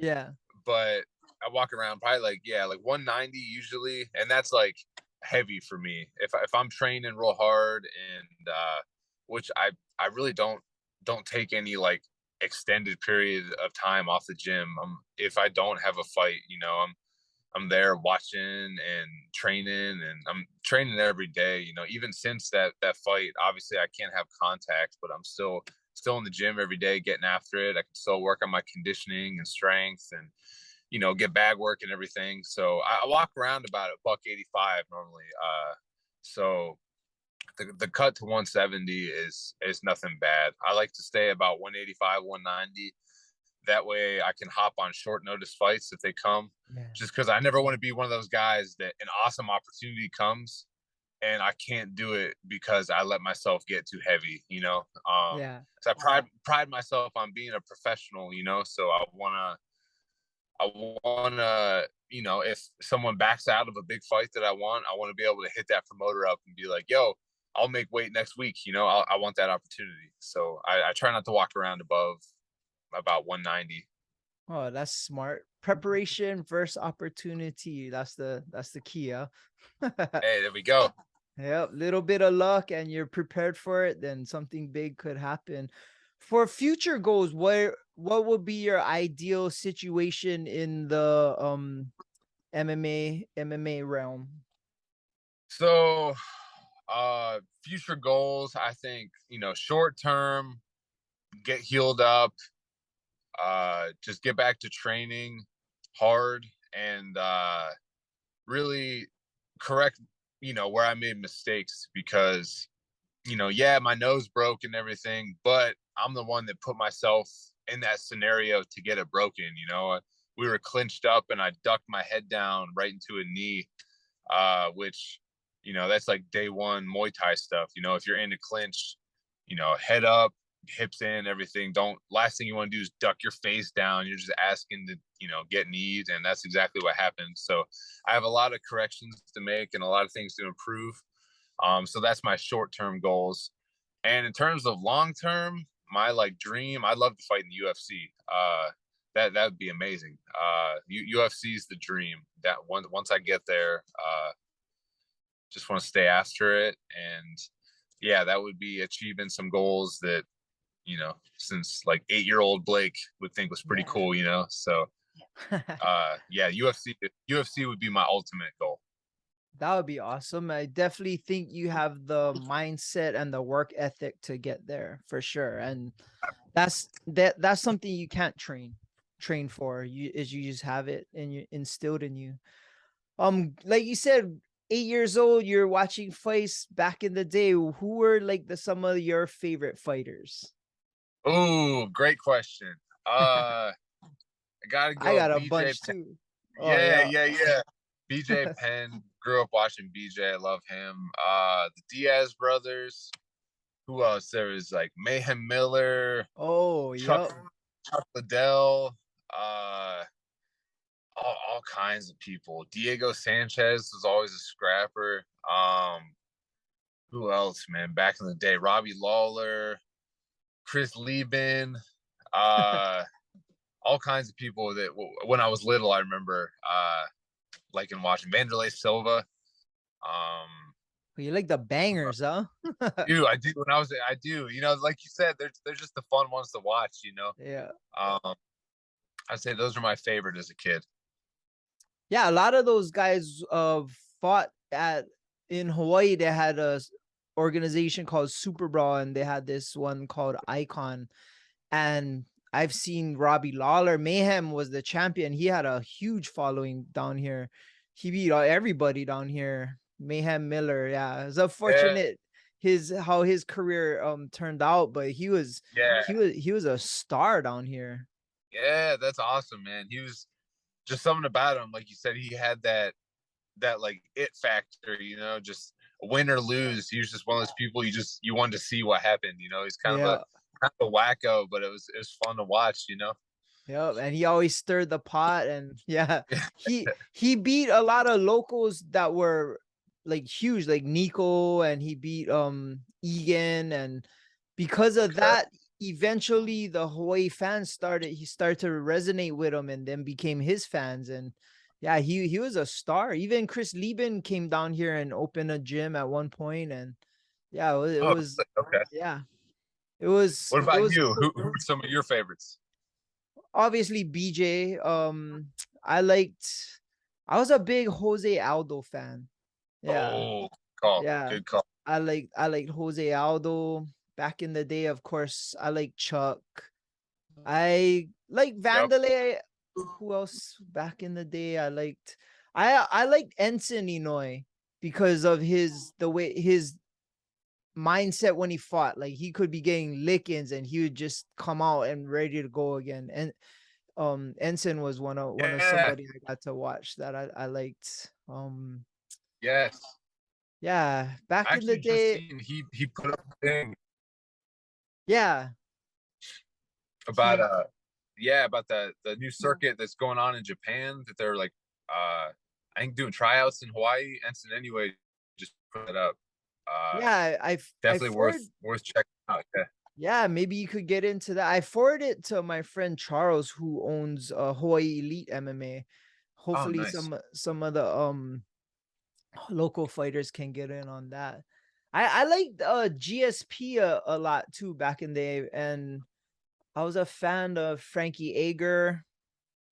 Speaker 1: Yeah.
Speaker 2: but I walk around probably like 190 usually, and that's like heavy for me. If I'm training real hard, and which I really don't take any like extended period of time off the gym. If I don't have a fight, I'm there watching and training, and I'm training every day, even since that fight. Obviously I can't have contact, but I'm still in the gym every day getting after it. I can still work on my conditioning and strength, and get bag work and everything. So I walk around about a $185 normally. So the cut to 170 is nothing bad. I like to stay about 185, 190. That way I can hop on short notice fights if they come.
Speaker 1: Yeah.
Speaker 2: Just because I never want to be one of those guys that an awesome opportunity comes and I can't do it because I let myself get too heavy,
Speaker 1: Yeah.
Speaker 2: So I pride myself on being a professional, so I want to, if someone backs out of a big fight that I want to be able to hit that promoter up and be like, yo, I'll make weight next week. I want that opportunity. So I try not to walk around above about 190.
Speaker 1: Oh, that's smart. Preparation versus opportunity. That's the key, huh?
Speaker 2: Hey, there we go.
Speaker 1: Yep, little bit of luck and you're prepared for it, then something big could happen. For future goals, what would be your ideal situation in the MMA realm?
Speaker 2: So future goals, I think, short term, get healed up, just get back to training hard, and really correct, where I made mistakes, because, my nose broke and everything, but I'm the one that put myself in that scenario to get it broken. We were clinched up and I ducked my head down right into a knee, which, that's like day one Muay Thai stuff. If you're in a clinch, head up, hips in, everything. Last thing you want to do is duck your face down. You're just asking to, get kneed, and that's exactly what happened. So I have a lot of corrections to make and a lot of things to improve. So that's my short-term goals. And in terms of long-term, my dream, I'd love to fight in the UFC. That would be amazing. UFC is the dream. That once I get there, just want to stay after it. And yeah, that would be achieving some goals that, since 8-year-old Blake would think was pretty cool, So yeah, UFC would be my ultimate goal.
Speaker 1: That would be awesome. I definitely think you have the mindset and the work ethic to get there for sure. And that's something you can't train for. You just have it and you instilled in you. Like you said, 8 years old, you're watching fights back in the day. Who were some of your favorite fighters?
Speaker 2: Oh, great question. I gotta go.
Speaker 1: I got a
Speaker 2: BJ
Speaker 1: bunch
Speaker 2: Penn.
Speaker 1: too.
Speaker 2: Yeah. BJ Penn. Grew up watching BJ. I love him. The Diaz brothers. Who else? There was Mayhem Miller.
Speaker 1: Oh,
Speaker 2: Chuck Liddell. All kinds of people. Diego Sanchez was always a scrapper. Who else, man? Back in the day, Robbie Lawler, Chris Lieben, all kinds of people that when I was little, I remember liking watching. Vanderlei Silva.
Speaker 1: You like the bangers, huh?
Speaker 2: Dude, I do. I do. Like you said, they're just the fun ones to watch.
Speaker 1: Yeah.
Speaker 2: I'd say those are my favorite as a kid.
Speaker 1: Yeah, a lot of those guys fought in Hawaii. They had organization called Super Brawl, and they had this one called Icon. And I've seen Robbie Lawler. Mayhem was the champion. He had a huge following down here. He beat everybody down here. Mayhem Miller. Yeah, it's unfortunate how his career turned out, but he was a star down here.
Speaker 2: Yeah, that's awesome, man. He was just something about him. Like you said, he had that like it factor, you know, just win or lose. He was just one of those people you wanted to see what happened, you know. He's kind of a wacko, but it was fun to watch, you know.
Speaker 1: Yep, and he always stirred the pot, and he beat a lot of locals that were like huge, like Nico, and he beat Egan, and because of that, eventually the Hawaii fans started to resonate with him, and then became his fans. And yeah, he was a star. Even Chris Lieben came down here and opened a gym at one point, and yeah, it was
Speaker 2: okay.
Speaker 1: Yeah, it was.
Speaker 2: What about you?
Speaker 1: Cool.
Speaker 2: Who are some of your favorites?
Speaker 1: Obviously BJ. I was a big Jose Aldo fan. Yeah.
Speaker 2: Oh, call.
Speaker 1: Yeah.
Speaker 2: Good call.
Speaker 1: I liked Jose Aldo back in the day. Of course, I like Chuck. I like Vandalay. Who else back in the day? I liked Ensign Inoue because of his mindset when he fought. Like, he could be getting lickings and he would just come out and ready to go again. And Ensign was one of somebody I got to watch that I liked.
Speaker 2: Yes.
Speaker 1: Yeah, back in the day,
Speaker 2: he put up a thing.
Speaker 1: Yeah.
Speaker 2: About about the new circuit that's going on in Japan, that they're like I think doing tryouts in Hawaii. Ensign anyway just put it up.
Speaker 1: I've
Speaker 2: definitely worth checking out.
Speaker 1: Yeah, maybe you could get into that. I forwarded it to my friend Charles, who owns Hawaii Elite MMA. Hopefully,
Speaker 2: nice.
Speaker 1: some of the local fighters can get in on that. I liked GSP a lot too back in the day, and I was a fan of Frankie Ager.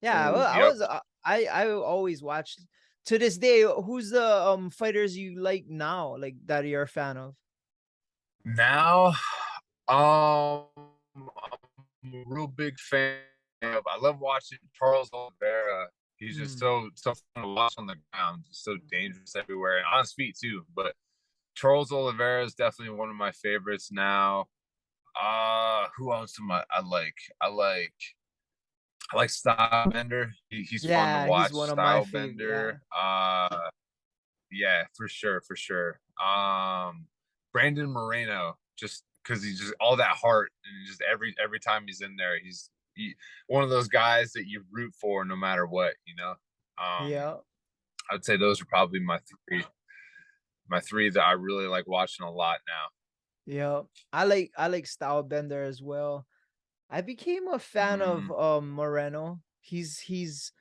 Speaker 1: Yeah, well, I always watched. To this day, who's the fighters you like now, like that you're a fan of?
Speaker 2: Now, I'm a real big fan of. I love watching Charles Oliveira. He's just so fun to watch on the ground. He's so dangerous everywhere and on his feet too. But Charles Oliveira is definitely one of my favorites now. Who else am I like? I like Stylebender. He's fun to watch. He's one of my favorites. Yeah, for sure. Brandon Moreno, just because he's just all that heart, and just every time he's in there, he's one of those guys that you root for no matter what, you know. I'd say those are probably my three that I really like watching a lot now.
Speaker 1: Yeah, I like Stylebender as well. I became a fan of Moreno. He's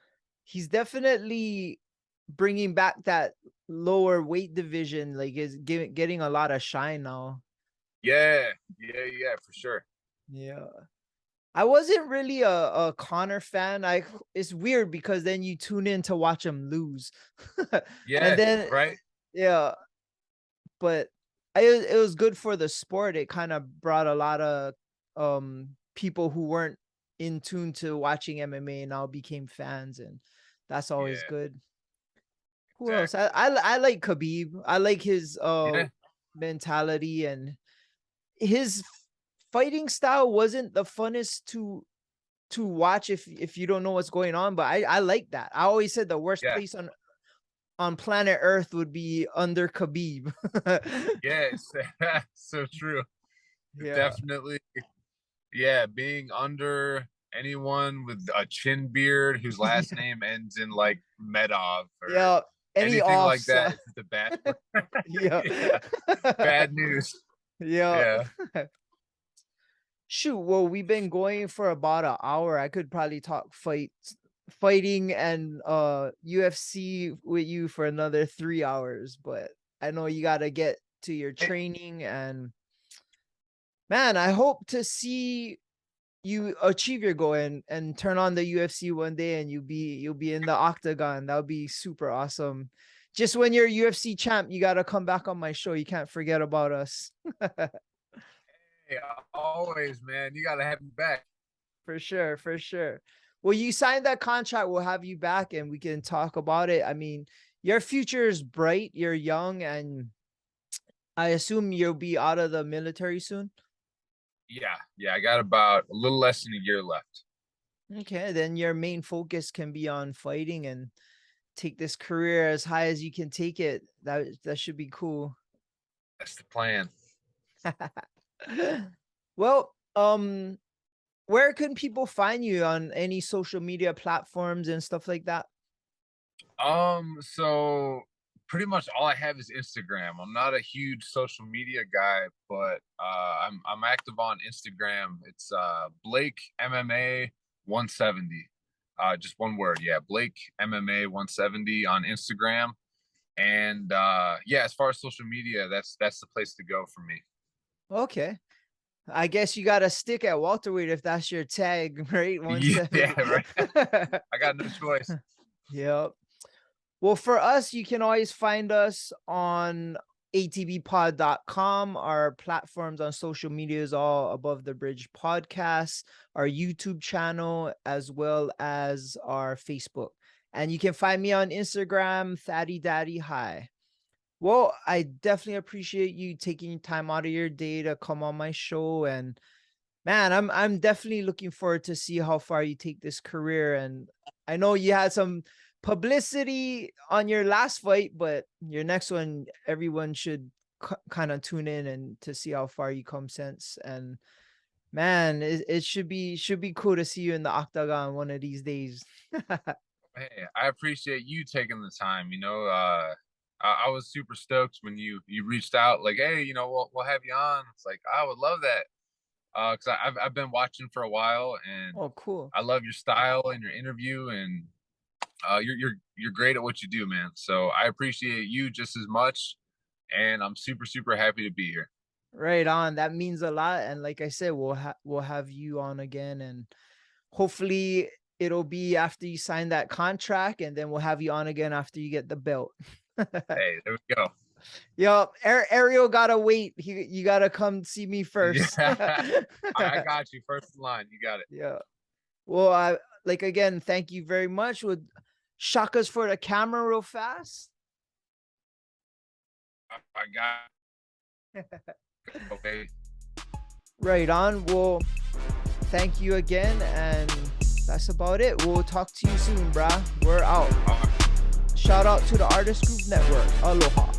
Speaker 1: definitely bringing back that lower weight division. Like, is getting a lot of shine now.
Speaker 2: Yeah, for sure.
Speaker 1: Yeah, I wasn't really a Connor fan. It's weird because then you tune in to watch him lose.
Speaker 2: Yeah,
Speaker 1: and then
Speaker 2: right.
Speaker 1: Yeah, but it was good for the sport. It kind of brought a lot of people who weren't in tune to watching MMA now became fans, and that's always good. Who else? I like Khabib. I like his mentality, and his fighting style wasn't the funnest to watch if you don't know what's going on, but I like that. I always said the worst place on planet Earth would be under Khabib.
Speaker 2: Yes, so true. Definitely. Yeah, being under anyone with a chin beard whose last name ends in like Medov or anything like that is the bad. Bad news.
Speaker 1: Yeah. Shoot, well, we've been going for about an hour. I could probably talk fighting and UFC with you for another 3 hours, but I know you got to get to your training, and man, I hope to see you achieve your goal and turn on the UFC one day, and you'll be in the octagon. That would be super awesome. just when you're UFC champ, you gotta come back on my show. You can't forget about us.
Speaker 2: Hey, always, man. You gotta have me back.
Speaker 1: For sure, for sure. Well, you signed that contract, we'll have you back and we can talk about it. I mean, your future is bright, you're young, and I assume you'll be out of the military soon.
Speaker 2: Yeah. I got about a little less than a year left.
Speaker 1: Okay, then your main focus can be on fighting and take this career as high as you can take it. That should be cool.
Speaker 2: That's the plan.
Speaker 1: Well, where can people find you on any social media platforms and stuff like that?
Speaker 2: So pretty much all I have is Instagram. I'm not a huge social media guy, but I'm active on Instagram. It's Blake MMA 170. Just one word. Yeah, Blake MMA 170 on Instagram. And yeah, as far as social media, that's the place to go for me.
Speaker 1: Okay. I guess you got to stick at welterweight if that's your tag, right? 170.
Speaker 2: Yeah, right. I got no choice.
Speaker 1: Yep. Well, for us, you can always find us on atbpod.com. Our platforms on social media is all Above the Bridge Podcast, our YouTube channel, as well as our Facebook. And you can find me on Instagram, ThaddyDaddyHi. Well, I definitely appreciate you taking time out of your day to come on my show. And man, I'm definitely looking forward to see how far you take this career. And I know you had some publicity on your last fight, but your next one, everyone should kind of tune in and to see how far you come since. And man, it should be cool to see you in the octagon one of these days.
Speaker 2: Hey, I appreciate you taking the time. I was super stoked when you reached out, like, hey, we'll have you on. It's like, I would love that. Because I've been watching for a while, and
Speaker 1: oh, cool.
Speaker 2: I love your style and your interview, and you're great at what you do, man. So I appreciate you just as much, and I'm super, super happy to be here.
Speaker 1: Right on. That means a lot. And like I said, we'll have you on again, and hopefully it'll be after you sign that contract, and then we'll have you on again after you get the belt.
Speaker 2: Hey, there we go.
Speaker 1: Yo, Ariel gotta wait. You gotta come see me first.
Speaker 2: Yeah. I got you first in line. You got it.
Speaker 1: Yeah. Well, again, thank you very much. Would shock us for the camera real fast.
Speaker 2: I got it. Okay.
Speaker 1: Right on. Well, thank you again, and that's about it. We'll talk to you soon, brah. We're out. Shout out to the Artist Group Network. Aloha.